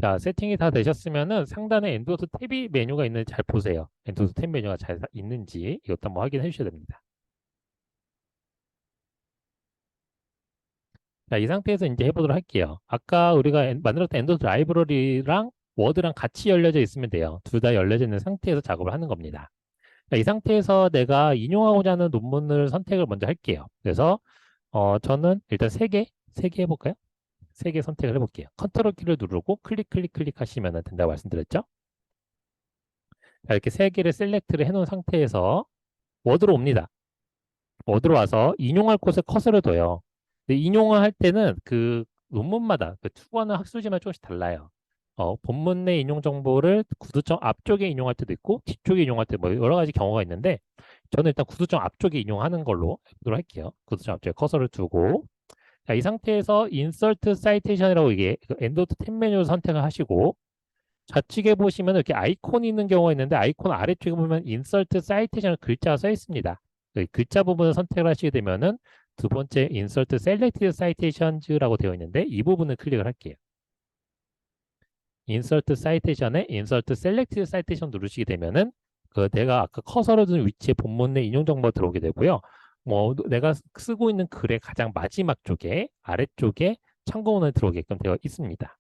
자, 세팅이 다 되셨으면은 상단에 엔도스 탭이 메뉴가 있는지 잘 보세요. 엔도스 탭 메뉴가 잘 있는지 이것도 한번 확인해 주셔야 됩니다. 자, 이 상태에서 이제 해보도록 할게요. 아까 우리가 만들었던 엔도스 라이브러리랑 워드랑 같이 열려져 있으면 돼요. 둘 다 열려져 있는 상태에서 작업을 하는 겁니다. 자, 이 상태에서 내가 인용하고자 하는 논문을 선택을 먼저 할게요. 그래서 저는 일단 세 개 해볼까요? 세 개 선택을 해볼게요. 컨트롤 키를 누르고 클릭 하시면 된다고 말씀드렸죠? 자, 이렇게 세 개를 셀렉트를 해놓은 상태에서 워드로 옵니다. 워드로 와서 인용할 곳에 커서를 둬요. 근데 인용을 할 때는 그 논문마다 그 추구하는 학술지마다 조금씩 달라요. 본문 내 인용 정보를 구두점 앞쪽에 인용할 때도 있고 뒤쪽에 인용할 때 뭐 여러 가지 경우가 있는데 저는 일단 구두점 앞쪽에 인용하는 걸로 해보도록 할게요. 구두점 앞쪽에 커서를 두고 자, 이 상태에서 insert citation이라고 이게 엔도트 탭 메뉴를 선택을 하시고 좌측에 보시면 이렇게 아이콘이 있는 경우가 있는데 아이콘 아래쪽에 보면 insert citation 글자가 써 있습니다. 그 글자 부분을 선택을 하시게 되면은 두 번째 insert selected citations라고 되어 있는데 이 부분을 클릭을 할게요. insert citation에 insert selected citation 누르시게 되면은 그 내가 아까 커서를 둔 위치에 본문 내 인용 정보가 들어오게 되고요. 뭐 내가 쓰고 있는 글의 가장 마지막 쪽에 아래쪽에 참고문을 들어오게끔 되어 있습니다.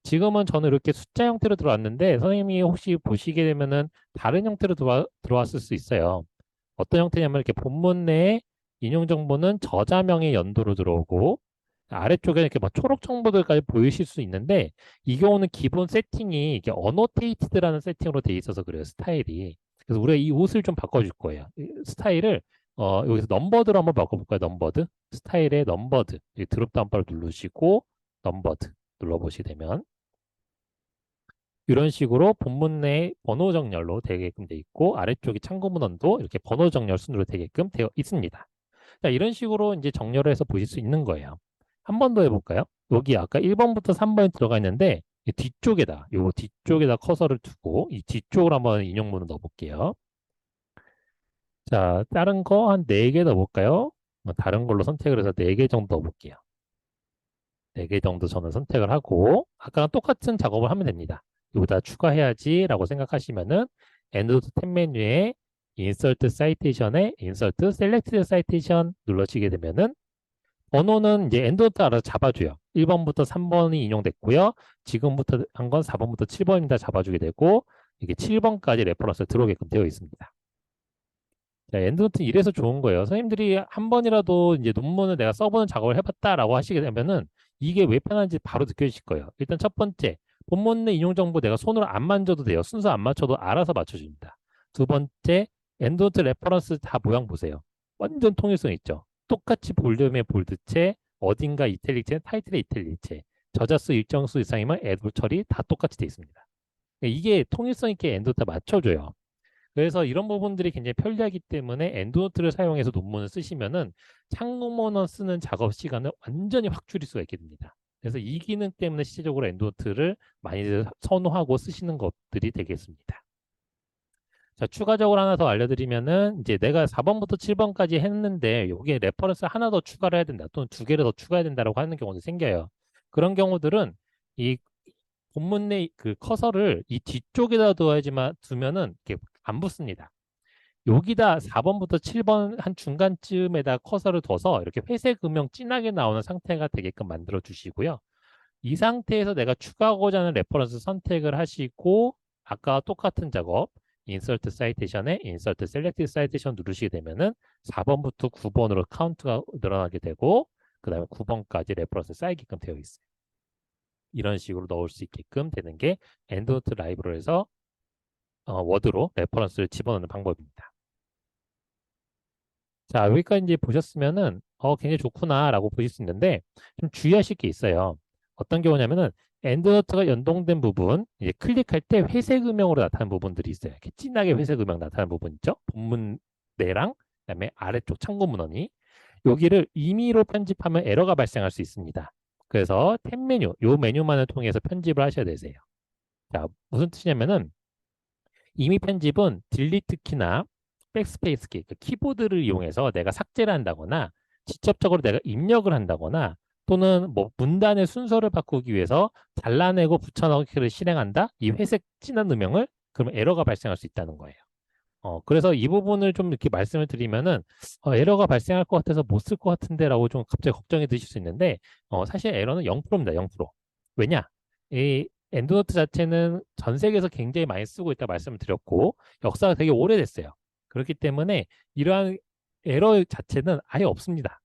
지금은 저는 이렇게 숫자 형태로 들어왔는데 선생님이 혹시 보시게 되면은 다른 형태로 들어왔을 수 있어요. 어떤 형태냐면 이렇게 본문 내에 인용 정보는 저자명의 연도로 들어오고 아래쪽에 이렇게 막 초록 정보들까지 보이실 수 있는데 이 경우는 기본 세팅이 이게 어노테이티드라는 세팅으로 돼 있어서 그래요. 스타일이. 그래서 우리가 이 옷을 좀 바꿔줄 거예요. 스타일을 여기서 넘버드로 한번 바꿔볼까요? 넘버드. 스타일의 넘버드. 드롭다운 바를 누르시고 넘버드 눌러보시게 되면 이런 식으로 본문 내 번호 정렬로 되게끔 돼 있고 아래쪽이 참고 문헌도 이렇게 번호 정렬 순으로 되게끔 되어 있습니다. 자, 이런 식으로 이제 정렬을 해서 보실 수 있는 거예요. 한 번 더 해볼까요? 여기 아까 1번부터 3번이 들어가 있는데 이 뒤쪽에다 요 뒤쪽에다 커서를 두고 이 뒤쪽으로 한번 인용문을 넣어볼게요. 자, 다른 거 한 4개 넣어볼까요? 다른 걸로 선택을 해서 4개 정도 넣어볼게요. 4개 정도 저는 선택을 하고 아까랑 똑같은 작업을 하면 됩니다. 여기다 추가해야지라고 생각하시면은 엔드 탭 메뉴에 Insert Citation에 Insert Selected Citation 눌러치게 되면은 번호는 이제 엔드노트 알아서 잡아줘요. 1번부터 3번이 인용됐고요. 지금부터 한 건 4번부터 7번입니다. 잡아주게 되고 이게 7번까지 레퍼런스 들어오게끔 되어 있습니다. 자, 엔드노트 이래서 좋은 거예요. 선생님들이 한 번이라도 이제 논문을 내가 써보는 작업을 해봤다라고 하시게 되면은 이게 왜 편한지 바로 느껴지실 거예요. 일단 첫 번째, 본문 내 인용 정보 내가 손으로 안 만져도 돼요. 순서 안 맞춰도 알아서 맞춰줍니다. 두 번째, 엔드노트 레퍼런스 다 모양 보세요. 완전 통일성 있죠. 똑같이 볼륨의 볼드체, 어딘가 이탈릭체, 타이틀의 이탈릭체, 저자 수 일정 수 이상이면 애드 처리 다 똑같이 돼 있습니다. 이게 통일성 있게 엔드노트 맞춰줘요. 그래서 이런 부분들이 굉장히 편리하기 때문에 엔드노트를 사용해서 논문을 쓰시면은 창문원 쓰는 작업 시간을 완전히 확 줄일 수가 있게 됩니다. 그래서 이 기능 때문에 실질적으로 엔드노트를 많이들 선호하고 쓰시는 것들이 되겠습니다. 자, 추가적으로 하나 더 알려드리면은 이제 내가 4번부터 7번까지 했는데 여기에 레퍼런스 하나 더 추가를 해야 된다 또는 두 개를 더 추가해야 된다라고 하는 경우도 생겨요. 그런 경우들은 이 본문 내 그 커서를 이 뒤쪽에다 둬야지만 두면은 이렇게 안 붙습니다. 여기다 4번부터 7번 한 중간쯤에다 커서를 둬서 이렇게 회색 음영 진하게 나오는 상태가 되게끔 만들어 주시고요. 이 상태에서 내가 추가하고자 하는 레퍼런스 선택을 하시고 아까 똑같은 작업 Insert Citation에 Insert Selected Citation 누르시게 되면은 4번부터 9번으로 카운트가 늘어나게 되고 그 다음에 9번까지 레퍼런스 쌓이게끔 되어 있어요. 이런 식으로 넣을 수 있게끔 되는 게 엔드노트 라이브러리에서 워드로 레퍼런스를 집어넣는 방법입니다. 자, 여기까지 이제 보셨으면은, 굉장히 좋구나라고 보실 수 있는데, 좀 주의하실 게 있어요. 어떤 경우냐면은, 엔드노트가 연동된 부분, 이제 클릭할 때 회색 음영으로 나타나는 부분들이 있어요. 이렇게 진하게 회색 음영 나타나는 부분 있죠? 본문 내랑, 그다음에 아래쪽 참고 문헌이. 여기를 임의로 편집하면 에러가 발생할 수 있습니다. 그래서 탭 메뉴, 요 메뉴만을 통해서 편집을 하셔야 되세요. 자, 무슨 뜻이냐면은, 임의 편집은 딜리트 키나 백스페이스 키, 그 키보드를 이용해서 내가 삭제를 한다거나 직접적으로 내가 입력을 한다거나 또는 뭐 문단의 순서를 바꾸기 위해서 잘라내고 붙여넣기를 실행한다? 이 회색 진한 음영을 그러면 에러가 발생할 수 있다는 거예요. 그래서 이 부분을 좀 이렇게 말씀을 드리면은 에러가 발생할 것 같아서 못 쓸 것 같은데라고 좀 갑자기 걱정이 드실 수 있는데 사실 에러는 0%입니다. 0%. 왜냐? 이 엔드노트 자체는 전 세계에서 굉장히 많이 쓰고 있다 말씀을 드렸고 역사가 되게 오래됐어요. 그렇기 때문에 이러한 에러 자체는 아예 없습니다.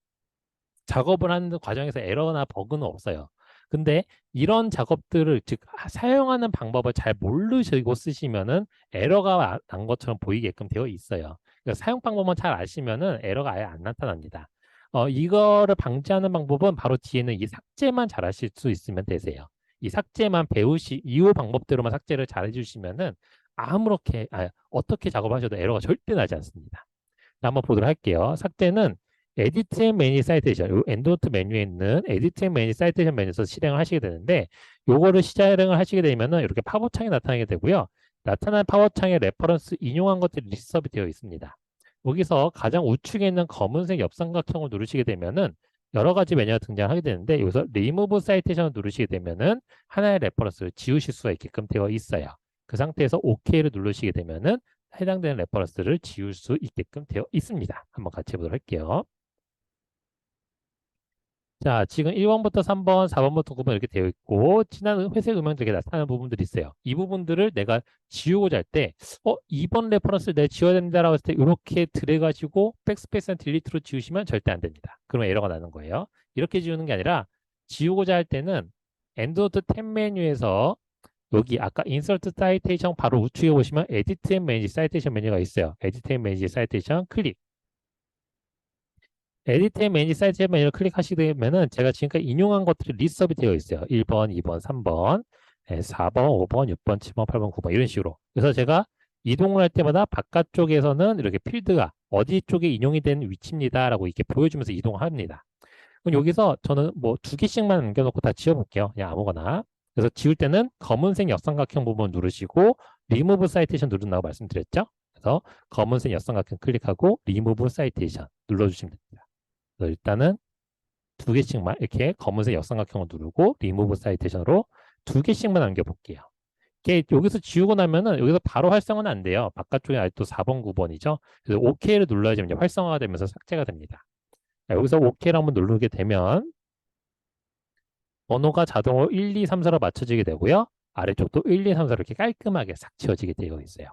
작업을 하는 과정에서 에러나 버그는 없어요. 근데 이런 작업들을 즉 사용하는 방법을 잘 모르시고 쓰시면은 에러가 난 것처럼 보이게끔 되어 있어요. 그러니까 사용 방법만 잘 아시면은 에러가 아예 안 나타납니다. 이거를 방지하는 방법은 바로 뒤에는 이 삭제만 잘 하실 수 있으면 되세요. 이 삭제만 이후 방법대로만 삭제를 잘 해주시면은 어떻게 작업하셔도 에러가 절대 나지 않습니다. 한번 보도록 할게요. 삭제는 에디트 앤 매니 사이테이션, 요 엔드노트 메뉴에 있는 에디트 앤 매니 사이테이션 메뉴에서 실행을 하시게 되는데 요거를 실행을 하시게 되면은 이렇게 팝업창이 나타나게 되고요. 나타난 팝업창에 레퍼런스 인용한 것들이 리스트업이 되어 있습니다. 여기서 가장 우측에 있는 검은색 옆삼각형을 누르시게 되면은 여러 가지 메뉴가 등장하게 되는데 여기서 리무브 사이테이션을 누르시게 되면은 하나의 레퍼런스를 지우실 수가 있게끔 되어 있어요. 그 상태에서 OK를 누르시게 되면은 해당되는 레퍼런스를 지울 수 있게끔 되어 있습니다. 한번 같이 해보도록 할게요. 자, 지금 1번부터 3번, 4번부터 9번 이렇게 되어 있고 진한 회색 음영들이 나타나는 부분들이 있어요. 이 부분들을 내가 지우고자 할 때 2번 레퍼런스를 내가 지워야 된다라고 했을 때 이렇게 들여가지고 백스페이스나 딜리트로 지우시면 절대 안 됩니다. 그러면 에러가 나는 거예요. 이렇게 지우는 게 아니라 지우고자 할 때는 엔드노트 탭 메뉴에서 여기 아까 인서트 사이테이션 바로 우측에 보시면 에디트 앤 매니지 사이테이션 메뉴가 있어요. 에디트 앤 매니지 사이테이션 클릭. 에디트 앤 매니지 사이테이션 메뉴를 클릭하시게 되면은 제가 지금까지 인용한 것들이 리스트업이 되어 있어요. 1번, 2번, 3번, 4번, 5번, 6번, 7번, 8번, 9번 이런 식으로. 그래서 제가 이동을 할 때마다 바깥쪽에서는 이렇게 필드가 어디 쪽에 인용이 된 위치입니다라고 이렇게 보여주면서 이동합니다. 그럼 여기서 저는 뭐 2개씩만 남겨놓고 다 지워볼게요. 그냥 아무거나. 그래서 지울 때는 검은색 역삼각형 부분 누르시고 리무브 사이테이션 누른다고 말씀드렸죠. 그래서 검은색 역삼각형 클릭하고 리무브 사이테이션 눌러주시면 됩니다. 그래서 일단은 2개씩만 이렇게 검은색 역삼각형을 누르고 리무브 사이테이션으로 2개씩만 남겨볼게요. 이게 여기서 지우고 나면은 여기서 바로 활성화는 안 돼요. 바깥쪽에 아직도 4번, 9번이죠. 그래서 OK를 눌러야지 이제 활성화가 되면서 삭제가 됩니다. 여기서 OK를 한번 누르게 되면 번호가 자동으로 1, 2, 3, 4로 맞춰지게 되고요. 아래쪽도 1, 2, 3, 4로 이렇게 깔끔하게 싹 지워지게 되어 있어요.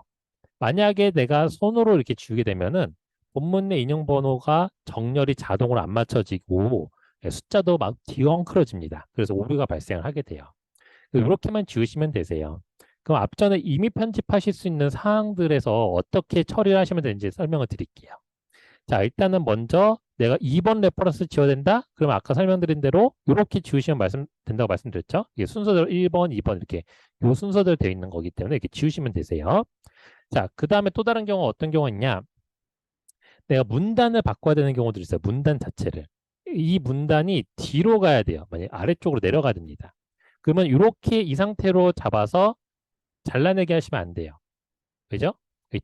만약에 내가 손으로 이렇게 지우게 되면은 본문 내 인용 번호가 정렬이 자동으로 안 맞춰지고 숫자도 막 뒤엉클어집니다. 그래서 오류가 발생을 하게 돼요. 이렇게만 지우시면 되세요. 그럼 앞전에 이미 편집하실 수 있는 사항들에서 어떻게 처리를 하시면 되는지 설명을 드릴게요. 자, 일단은 먼저 내가 2번 레퍼런스 지워야 된다? 그러면 아까 설명드린 대로 이렇게 지우시면 된다고 말씀드렸죠? 이게 순서대로 1번, 2번 이렇게 요 순서대로 되어 있는 거기 때문에 이렇게 지우시면 되세요. 자, 그 다음에 또 다른 경우 어떤 경우가 있냐? 내가 문단을 바꿔야 되는 경우들이 있어요. 문단 자체를. 이 문단이 뒤로 가야 돼요. 만약 아래쪽으로 내려가야 됩니다. 그러면 이렇게 이 상태로 잡아서 잘라내게 하시면 안 돼요. 그죠?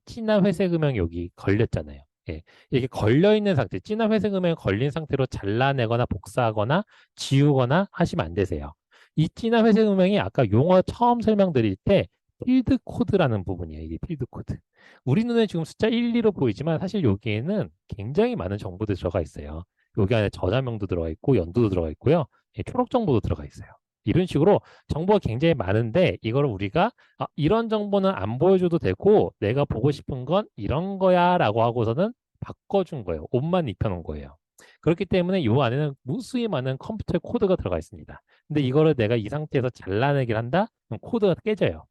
진한 회색 음영이 여기 걸렸잖아요. 예, 이렇게 걸려있는 상태, 진한 회색 음영이 걸린 상태로 잘라내거나 복사하거나 지우거나 하시면 안 되세요. 이 진한 회색 음영이 아까 용어 처음 설명드릴 때 필드 코드라는 부분이에요. 이게 필드 코드. 우리 눈에 지금 숫자 1, 2로 보이지만 사실 여기에는 굉장히 많은 정보들이 들어가 있어요. 여기 안에 저자명도 들어가 있고 연도도 들어가 있고요. 예, 초록 정보도 들어가 있어요. 이런 식으로 정보가 굉장히 많은데 이걸 우리가 이런 정보는 안 보여줘도 되고 내가 보고 싶은 건 이런 거야 라고 하고서는 바꿔준 거예요. 옷만 입혀놓은 거예요. 그렇기 때문에 이 안에는 무수히 많은 컴퓨터 코드가 들어가 있습니다. 근데 이거를 내가 이 상태에서 잘라내기를 한다? 그럼 코드가 깨져요.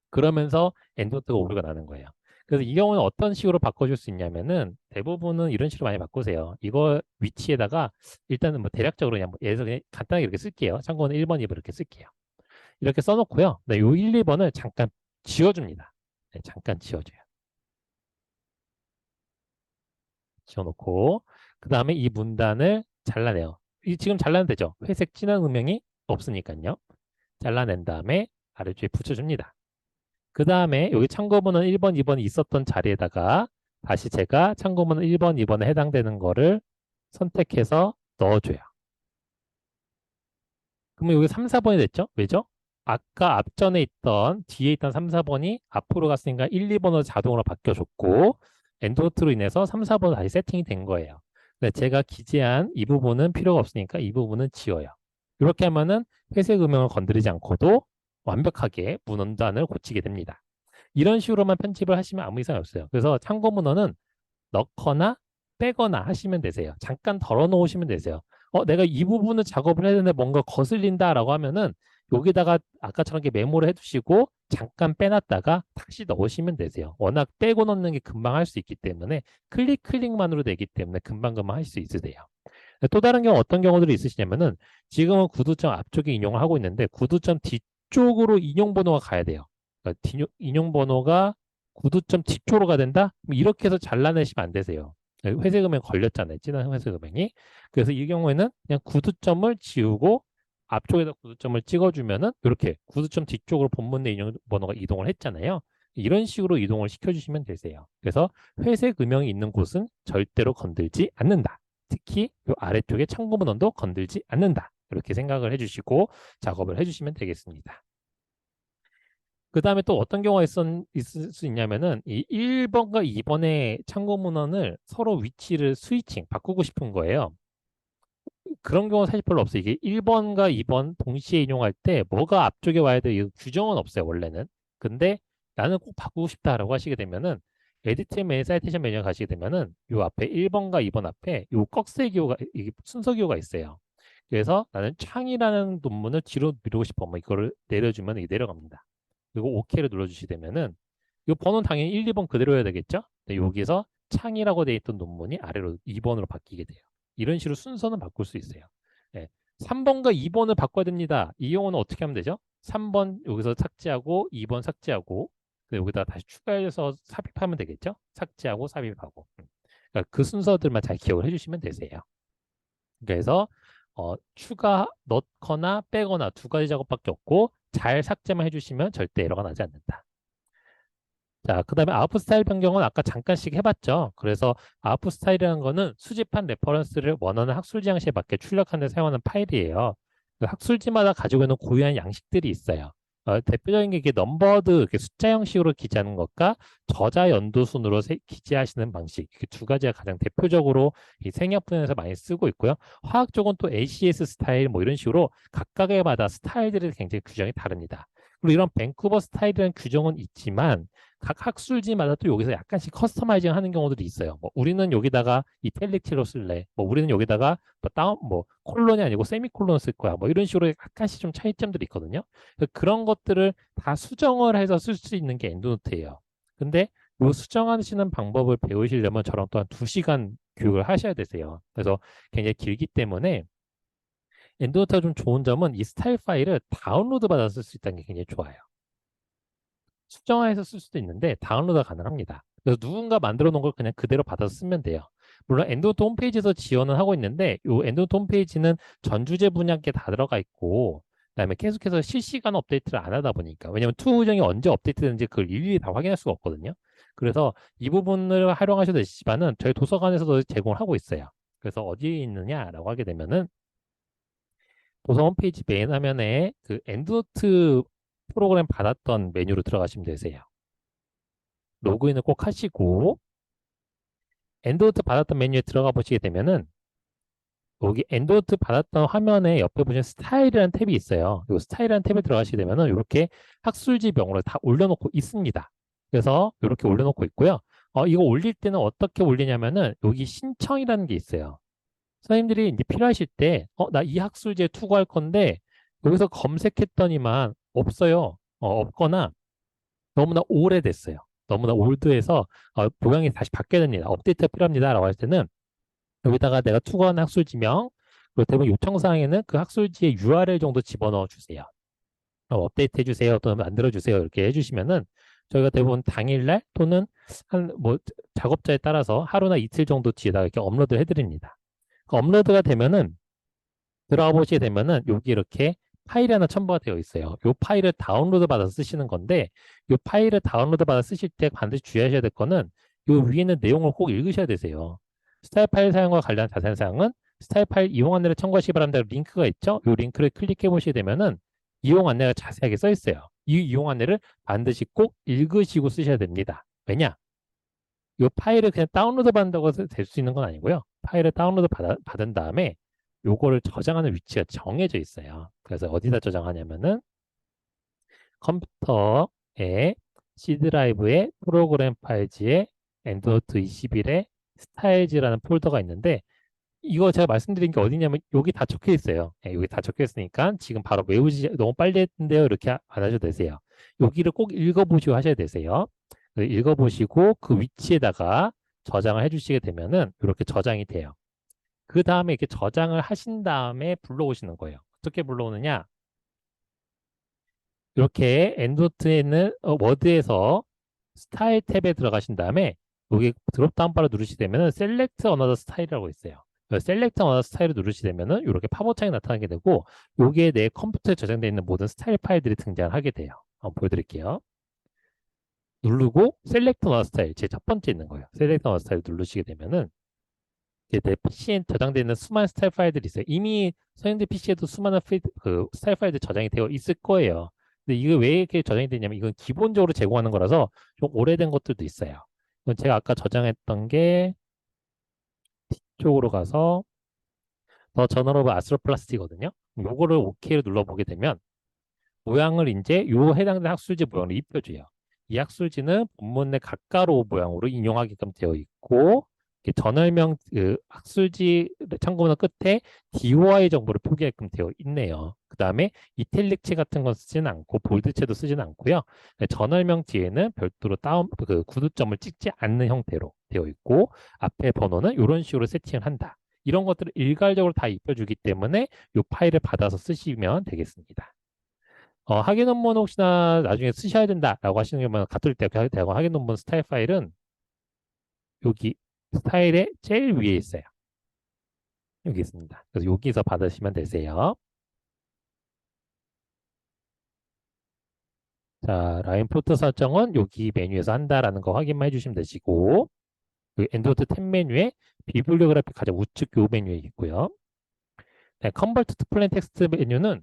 그러면서 엔드노트가 오류가 나는 거예요. 그래서 이 경우는 어떤 식으로 바꿔줄 수 있냐면은 대부분은 이런 식으로 많이 바꾸세요. 이거 위치에다가 일단은 뭐 대략적으로 그냥 뭐 예를 들어서 그냥 간단하게 이렇게 쓸게요. 참고는 1번, 2번 이렇게 쓸게요. 이렇게 써놓고요. 네, 요 1, 2번을 잠깐 지워줍니다. 네, 잠깐 지워줘요. 지워놓고 그 다음에 이 문단을 잘라내요. 이 지금 잘라내면 되죠. 회색 진한 음영이 없으니까요. 잘라낸 다음에 아래쪽에 붙여줍니다. 그 다음에 여기 참고문은 1번, 2번이 있었던 자리에다가 다시 제가 참고문은 1번, 2번에 해당되는 거를 선택해서 넣어줘요. 그러면 여기 3, 4번이 됐죠? 왜죠? 아까 앞전에 있던 뒤에 있던 3, 4번이 앞으로 갔으니까 1, 2번으로 자동으로 바뀌어줬고 엔드노트로 인해서 3, 4번으로 다시 세팅이 된 거예요. 근데 제가 기재한 이 부분은 필요가 없으니까 이 부분은 지워요. 이렇게 하면은 회색 음영을 건드리지 않고도 완벽하게 문헌단을 고치게 됩니다. 이런 식으로만 편집을 하시면 아무 이상이 없어요. 그래서 참고 문헌은 넣거나 빼거나 하시면 되세요. 잠깐 덜어 놓으시면 되세요. 내가 이 부분을 작업을 해야 되는데 뭔가 거슬린다라고 하면은 여기다가 아까처럼 이렇게 메모를 해두시고 잠깐 빼놨다가 다시 넣으시면 되세요. 워낙 빼고 넣는 게 금방 할 수 있기 때문에 클릭만으로 되기 때문에 금방 할 수 있으세요. 또 다른 경우 어떤 경우들이 있으시냐면은 지금은 구두점 앞쪽에 인용을 하고 있는데 구두점 뒤쪽으로 인용 번호가 가야 돼요. 그러니까 인용 번호가 구두점 뒤쪽으로 가야 된다? 이렇게 해서 잘라내시면 안 되세요. 회색 음영 걸렸잖아요. 진한 회색 음영이. 그래서 이 경우에는 그냥 구두점을 지우고 앞쪽에다 구두점을 찍어주면은 이렇게 구두점 뒤쪽으로 본문 내 인용 번호가 이동을 했잖아요. 이런 식으로 이동을 시켜주시면 되세요. 그래서 회색 음영이 있는 곳은 절대로 건들지 않는다. 특히 이 아래쪽에 참고문헌도 건들지 않는다. 이렇게 생각을 해주시고 작업을 해주시면 되겠습니다. 그 다음에 또 어떤 경우가 있을 수 있냐면은 이 1번과 2번의 참고문헌을 서로 위치를 스위칭, 바꾸고 싶은 거예요. 그런 경우 사실 별로 없어요. 이게 1번과 2번 동시에 인용할 때 뭐가 앞쪽에 와야 돼? 이 규정은 없어요, 원래는. 근데 나는 꼭 바꾸고 싶다라고 하시게 되면은 에디트 메뉴, 사이테이션 메뉴에 가시게 되면은 요 앞에 1번과 2번 앞에 요 꺽쇠 기호가 이게 순서 기호가 있어요. 그래서 나는 창이라는 논문을 뒤로 미루고 싶어. 뭐 이거를 내려주면 이게 내려갑니다. 그리고 OK를 눌러주시게 되면은 이 번호는 당연히 1, 2번 그대로 해야 되겠죠? 근데 여기서 창이라고 되어 있던 논문이 아래로 2번으로 바뀌게 돼요. 이런 식으로 순서는 바꿀 수 있어요. 네. 3번과 2번을 바꿔야 됩니다. 이 경우는 어떻게 하면 되죠? 3번 여기서 삭제하고 2번 삭제하고 여기다 다시 추가해서 삽입하면 되겠죠? 삭제하고 삽입하고. 그러니까 그 순서들만 잘 기억을 해주시면 되세요. 그래서 추가 넣거나 빼거나 두 가지 작업밖에 없고 잘 삭제만 해주시면 절대 에러가 나지 않는다. 자, 그 다음에 아웃풋 스타일 변경은 아까 잠깐씩 해봤죠. 그래서 아웃풋 스타일이라는 거는 수집한 레퍼런스를 원하는 학술지 양식에 맞게 출력하는 데 사용하는 파일이에요. 그 학술지마다 가지고 있는 고유한 양식들이 있어요. 대표적인 게 이게 넘버드, 이렇게 숫자 형식으로 기재하는 것과 저자 연도 순으로 기재하시는 방식. 이렇게 두 가지가 가장 대표적으로 이 생약 분야에서 많이 쓰고 있고요. 화학 쪽은 또 ACS 스타일 뭐 이런 식으로 각각에마다 스타일들이 굉장히 규정이 다릅니다. 그리고 이런 밴쿠버 스타일이라는 규정은 있지만 각 학술지마다 또 여기서 약간씩 커스터마이징 하는 경우들이 있어요. 뭐 우리는 여기다가 이탈릭티로 쓸래. 뭐 우리는 여기다가 뭐 콜론이 아니고 세미콜론 쓸 거야. 뭐 이런 식으로 약간씩 좀 차이점들이 있거든요. 그런 것들을 다 수정을 해서 쓸 수 있는 게 엔드노트예요. 근데 이 수정하시는 방법을 배우시려면 저랑 또한 2시간 교육을 하셔야 되세요. 그래서 굉장히 길기 때문에 엔드노트가 좀 좋은 점은 이 스타일 파일을 다운로드 받아서 쓸 수 있다는 게 굉장히 좋아요. 수정해서 쓸 수도 있는데 다운로드가 가능합니다. 그래서 누군가 만들어 놓은 걸 그냥 그대로 받아서 쓰면 돼요. 물론 엔드노트 홈페이지에서 지원은 하고 있는데 이 엔드노트 홈페이지는 전 주제 분야께 다 들어가 있고 그다음에 계속해서 실시간 업데이트를 안 하다 보니까 왜냐하면 투 정이 언제 업데이트되는지 그걸 일일이 다 확인할 수가 없거든요. 그래서 이 부분을 활용하셔도 되시지만은 저희 도서관에서도 제공을 하고 있어요. 그래서 어디에 있느냐라고 하게 되면은 도서 홈페이지 메인 화면에 그 엔드노트 프로그램 받았던 메뉴로 들어가시면 되세요. 로그인을 꼭 하시고 엔드노트 받았던 메뉴에 들어가 보시게 되면은 여기 엔드노트 받았던 화면에 옆에 보시면 스타일이라는 탭이 있어요. 이 스타일이라는 탭에 들어가시게 되면은 이렇게 학술지 명으로 다 올려놓고 있습니다. 그래서 이렇게 올려놓고 있고요. 이거 올릴 때는 어떻게 올리냐면은 여기 신청이라는 게 있어요. 선생님들이 이제 필요하실 때, 나 이 학술지에 투고할 건데 여기서 검색했더니만 없어요. 없거나 너무나 오래됐어요. 너무나 올드해서 모양이 다시 바뀌어야 됩니다. 업데이트가 필요합니다. 라고 할 때는 여기다가 내가 투구한 학술지명, 그리고 대부분 요청사항에는 그 학술지의 URL 정도 집어넣어 주세요. 업데이트 해주세요 또는 만들어 주세요 이렇게 해주시면은 저희가 대부분 당일날 또는 한 뭐 작업자에 따라서 하루나 이틀 정도 뒤에다가 이렇게 업로드 해드립니다. 그 업로드가 되면은 들어가 보시게 되면은 여기 이렇게 파일이 하나 첨부가 되어 있어요. 이 파일을 다운로드 받아서 쓰시는 건데 이 파일을 다운로드 받아 쓰실 때 반드시 주의하셔야 될 거는 이 위에 있는 내용을 꼭 읽으셔야 되세요. 스타일 파일 사용과 관련한 자세한 사항은 스타일 파일 이용 안내를 참고하시기 바랍니다. 리ンク가 있죠? 이 링크를 클릭해 보시게 되면은 이용 안내가 자세하게 써 있어요. 이 이용 안내를 반드시 꼭 읽으시고 쓰셔야 됩니다. 왜냐? 이 파일을 그냥 다운로드 받는다고 해서 될 수 있는 건 아니고요. 파일을 다운로드 받은 다음에 요거를 저장하는 위치가 정해져 있어요. 그래서 어디다 저장하냐면은 컴퓨터에 C 드라이브에 프로그램 파일즈에 엔드노트 21에 스타일즈라는 폴더가 있는데 이거 제가 말씀드린 게 어디냐면 여기 다 적혀 있어요. 네, 여기 다 적혀 있으니까 지금 바로 외우지 너무 빨리 했는데요. 이렇게 안 하셔도 되세요. 여기를 꼭 읽어보시고 하셔야 되세요. 읽어보시고 그 위치에다가 저장을 해주시게 되면은 이렇게 저장이 돼요. 그 다음에 이렇게 저장을 하신 다음에 불러오시는 거예요. 어떻게 불러오느냐? 이렇게 엔드노트에 있는 워드에서 스타일 탭에 들어가신 다음에 여기 드롭다운 바를 누르시게 되면은 셀렉트 어너더 스타일이라고 있어요. 셀렉트 어너더 스타일을 누르시게 되면은 이렇게 팝업창이 나타나게 되고 여기에 내 컴퓨터에 저장되어 있는 모든 스타일 파일들이 등장하게 돼요. 한번 보여드릴게요. 누르고 셀렉트 어너더 스타일 제 첫 번째 있는 거예요. 셀렉트 어너더 스타일 누르시게 되면은 이제 내 PC에 저장되어 있는 수많은 스타일 파일들이 있어요. 이미 선생님들 PC에도 수많은 스타일 파일들 저장이 되어 있을 거예요. 근데 이게 왜 이렇게 저장이 되냐면 이건 기본적으로 제공하는 거라서 좀 오래된 것들도 있어요. 이건 제가 아까 저장했던 게 뒤쪽으로 가서 더 저널 오브 아스트로플라스티거든요. 요거를 OK를 눌러보게 되면 모양을 이제 요 해당되는 학술지 모양을 입혀줘요. 이 학술지는 본문 내 가까로 모양으로 인용하게끔 되어 있고 전월명 그 학술지 참고문헌 끝에 DOI 정보를 표기하게끔 되어 있네요. 그 다음에 이탈릭체 같은 건 쓰지는 않고 볼드체도 쓰지는 않고요. 전월명 뒤에는 별도로 그 구두점을 찍지 않는 형태로 되어 있고 앞에 번호는 이런 식으로 세팅을 한다. 이런 것들을 일괄적으로 다 입혀주기 때문에 이 파일을 받아서 쓰시면 되겠습니다. 학예 논문 혹시나 나중에 쓰셔야 된다라고 하시는 경우는 가톨릭 대학원 학예 논문 스타일 파일은 여기 스타일의 제일 위에 있어요. 여기 있습니다. 그래서 여기서 받으시면 되세요. 자, 라인 포트 설정은 여기 메뉴에서 한다라는 거 확인만 해주시면 되시고 엔드노트 탭 메뉴에 비블리오그래피 가장 우측 요 메뉴에 있고요. 네, 컨버트 투 플레인 텍스트 메뉴는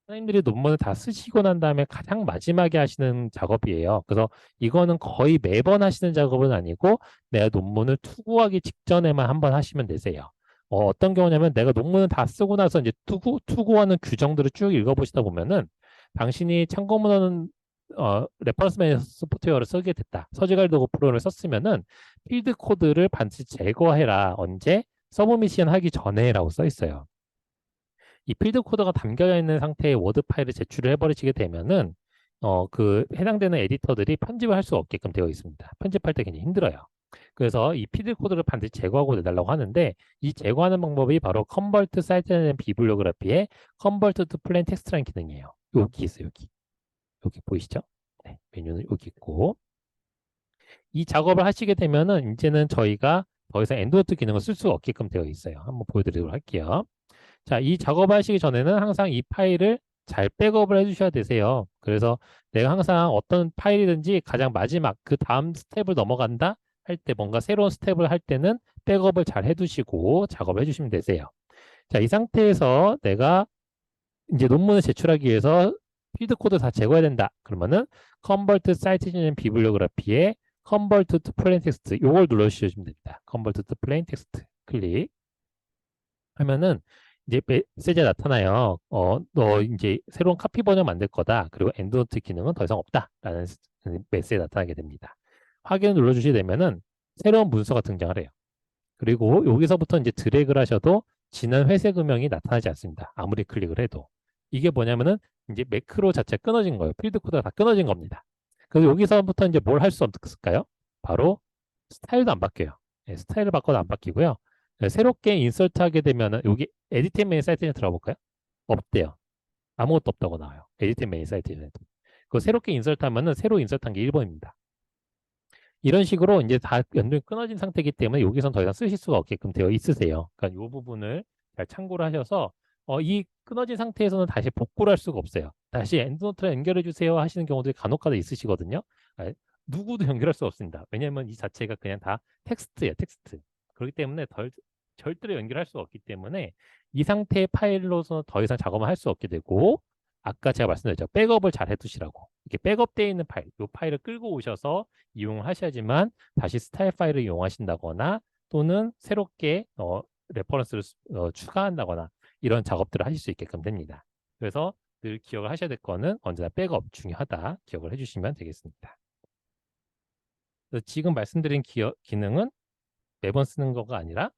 선생님들이 논문을 다 쓰시고 난 다음에 가장 마지막에 하시는 작업이에요. 그래서 이거는 거의 매번 하시는 작업은 아니고 내가 논문을 투구하기 직전에만 한번 하시면 되세요. 어떤 경우냐면 내가 논문을 다 쓰고 나서 이제 투구하는 규정들을 쭉 읽어보시다 보면은 당신이 참고문헌 레퍼런스 매니저 소프트웨어를 쓰게 됐다. 서지갈 도구 프로그램을 썼으면은 필드 코드를 반드시 제거해라. 언제? 서브미션 하기 전에라고 써 있어요. 이 필드 코드가 담겨 있는 상태의 워드 파일을 제출을 해버리시게 되면은 그 해당되는 에디터들이 편집을 할 수 없게끔 되어 있습니다. 편집할 때 굉장히 힘들어요. 그래서 이 필드 코드를 반드시 제거하고 내달라고 하는데 이 제거하는 방법이 바로 컨버트 사이트 비블리오그래피의 컨버트 투 플레인 텍스트라는 기능이에요. 여기 있어요. 여기 보이시죠? 네, 메뉴는 여기 있고 이 작업을 하시게 되면은 이제는 저희가 더 이상 엔드노트 기능을 쓸 수 없게끔 되어 있어요. 한번 보여드리도록 할게요. 자, 이 작업을 하시기 전에는 항상 이 파일을 잘 백업을 해주셔야 되세요. 그래서 내가 항상 어떤 파일이든지 가장 마지막 그 다음 스텝을 넘어간다 할 때 뭔가 새로운 스텝을 할 때는 백업을 잘 해두시고 작업을 해주시면 되세요. 자, 이 상태에서 내가 이제 논문을 제출하기 위해서 필드 코드 다 제거해야 된다. 그러면은 Convert Citation Bibliography에 Convert to Plain Text 이걸 눌러주시면 됩니다. Convert to Plain Text 클릭 하면은 이제 메시지가 나타나요. 너 이제 새로운 카피 버전 만들 거다. 그리고 엔드노트 기능은 더 이상 없다라는 메시지가 나타나게 됩니다. 확인을 눌러주시게 되면은 새로운 문서가 등장을 해요. 그리고 여기서부터 이제 드래그를 하셔도 진한 회색 음영이 나타나지 않습니다. 아무리 클릭을 해도. 이게 뭐냐면은 이제 매크로 자체가 끊어진 거예요. 필드 코드가 다 끊어진 겁니다. 그래서 여기서부터 이제 뭘 할 수 없을까요? 바로 스타일도 안 바뀌어요. 네, 스타일을 바꿔도 안 바뀌고요. 네, 새롭게 인서트 하게 되면은 여기 에디트 메인 사이트에 들어가 볼까요? 없대요. 아무것도 없다고 나와요. 에디트 메인 사이트에도. 그 새롭게 인서트 하면은 새로 인서트 한 게 1번입니다. 이런 식으로 이제 다 연동이 끊어진 상태이기 때문에 여기선 더 이상 쓰실 수가 없게끔 되어 있으세요. 그러니까 이 부분을 잘 참고를 하셔서 이 끊어진 상태에서는 다시 복구를 할 수가 없어요. 다시 엔드노트랑 연결해 주세요 하시는 경우들이 간혹가다 있으시거든요. 아, 누구도 연결할 수 없습니다. 왜냐하면 이 자체가 그냥 다 텍스트예요, 텍스트. 그렇기 때문에 절대로 연결할 수 없기 때문에 이 상태의 파일로서는 더 이상 작업을 할 수 없게 되고 아까 제가 말씀드렸죠. 백업을 잘 해두시라고. 이렇게 백업되어 있는 파일, 이 파일을 끌고 오셔서 이용을 하셔야지만 다시 스타일 파일을 이용하신다거나 또는 새롭게 레퍼런스를 추가한다거나 이런 작업들을 하실 수 있게끔 됩니다. 그래서 늘 기억을 하셔야 될 거는 언제나 백업 중요하다 기억을 해주시면 되겠습니다. 지금 말씀드린 기능은 매번 쓰는 거가 아니라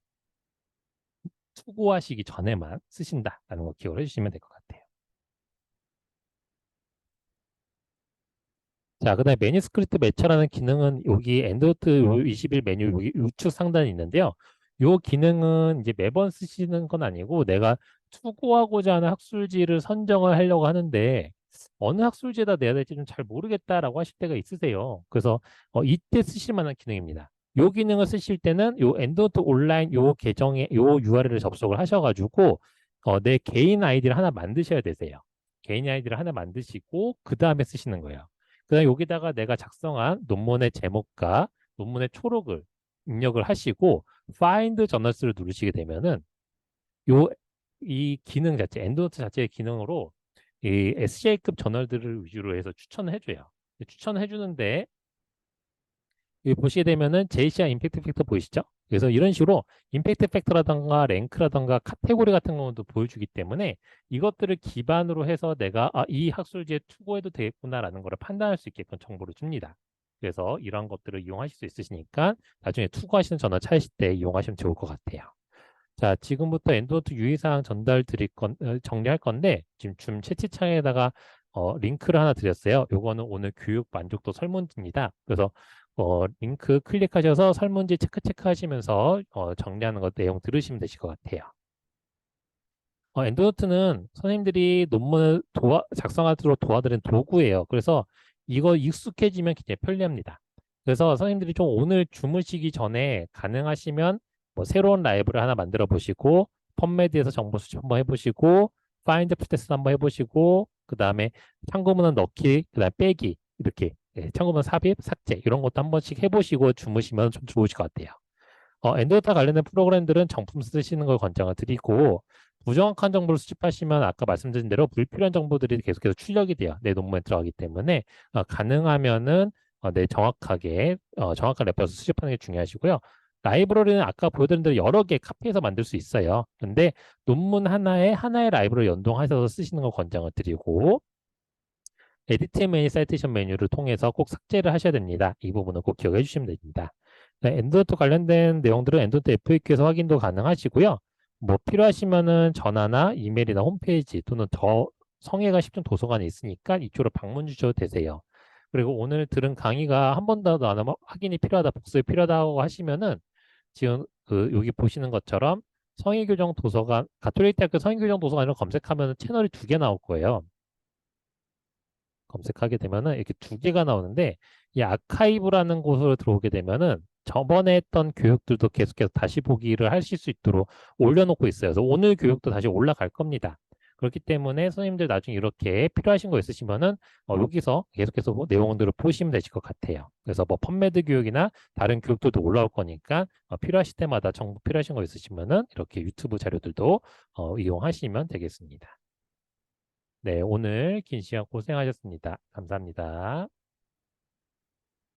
투고하시기 전에만 쓰신다라는 거 기억을 해주시면 될 것 같아요. 자, 그 다음에 매니스크립트 매처라는 기능은 여기 엔드노트 21 메뉴 여기 우측 상단에 있는데요. 이 기능은 이제 매번 쓰시는 건 아니고 내가 투고하고자 하는 학술지를 선정을 하려고 하는데 어느 학술지에다 내야 될지 좀 잘 모르겠다라고 하실 때가 있으세요. 그래서 이때 쓰실 만한 기능입니다. 이 기능을 쓰실 때는 이 엔드노트 온라인 이 계정에 이 URL을 접속을 하셔가지고 내 개인 아이디를 하나 만드셔야 되세요. 개인 아이디를 하나 만드시고 그 다음에 쓰시는 거예요. 그다음 여기다가 내가 작성한 논문의 제목과 논문의 초록을 입력을 하시고 Find Journals를 누르시게 되면은 이 기능 자체, 엔드노트 자체의 기능으로 이 SCI급 저널들을 위주로 해서 추천을 해줘요. 추천을 해주는데 여기 보시게 되면은 JCI 임팩트 팩터 보이시죠? 그래서 이런 식으로 임팩트 팩터라던가 랭크라던가 카테고리 같은 것도 보여주기 때문에 이것들을 기반으로 해서 내가 이 학술지에 투고해도 되겠구나라는 것을 판단할 수 있게끔 정보를 줍니다. 그래서 이런 것들을 이용하실 수 있으시니까 나중에 투고하시는 전화 찾으실 때 이용하시면 좋을 것 같아요. 자, 지금부터 엔드노트 유의사항 정리할 건데 지금 채팅창에다가 링크를 하나 드렸어요. 요거는 오늘 교육 만족도 설문지입니다. 그래서 링크 클릭하셔서 설문지 체크 하시면서 정리하는 것 내용 들으시면 되실 것 같아요. 엔드노트는 선생님들이 논문을 작성하도록 도와드리는 도구예요. 그래서 이거 익숙해지면 굉장히 편리합니다. 그래서 선생님들이 좀 오늘 주무시기 전에 가능하시면 뭐 새로운 라이브를 하나 만들어 보시고 펀메드에서 정보 수집 한번 해보시고 파인드 프로세스 한번 해보시고 그 다음에 참고문헌 넣기, 그 다음에 빼기 이렇게 참고문헌 삽입, 삭제 이런 것도 한 번씩 해보시고 주무시면 좀 좋으실 것 같아요. 엔드노트와 관련된 프로그램들은 정품 쓰시는 걸 권장을 드리고 부정확한 정보를 수집하시면 아까 말씀드린 대로 불필요한 정보들이 계속해서 출력이 돼요. 내 논문에 들어가기 때문에 가능하면은 정확한 레퍼런스 수집하는 게 중요하시고요. 라이브러리는 아까 보여드린 대로 여러 개 카피해서 만들 수 있어요. 근데 논문 하나의 라이브러리 연동하셔서 쓰시는 걸 권장을 드리고 에디트 메뉴, 사이테이션 메뉴를 통해서 꼭 삭제를 하셔야 됩니다. 이 부분은 꼭 기억해 주시면 됩니다. 엔드노트 관련된 내용들은 엔드노트 FAQ에서 확인도 가능하시고요. 뭐 필요하시면은 전화나 이메일이나 홈페이지 또는 더 성애가 쉽은 도서관에 있으니까 이쪽으로 방문 주셔도 되세요. 그리고 오늘 들은 강의가 한 번 더 확인이 필요하다, 복습이 필요하다고 하시면은 지금 여기 보시는 것처럼 성의교정 도서관, 가톨릭대학교 성의교정 도서관을 검색하면 채널이 2개 나올 거예요. 검색하게 되면은 이렇게 2개가 나오는데 이 아카이브라는 곳으로 들어오게 되면은 저번에 했던 교육들도 계속해서 다시 보기를 하실 수 있도록 올려놓고 있어요. 그래서 오늘 교육도 다시 올라갈 겁니다. 그렇기 때문에 선생님들 나중에 이렇게 필요하신 거 있으시면은 여기서 계속해서 내용들을 보시면 되실 것 같아요. 그래서 뭐 펀메드 교육이나 다른 교육들도 올라올 거니까 필요하실 때마다 정보 필요하신 거 있으시면은 이렇게 유튜브 자료들도 이용하시면 되겠습니다. 네, 오늘 긴 시간 고생하셨습니다. 감사합니다.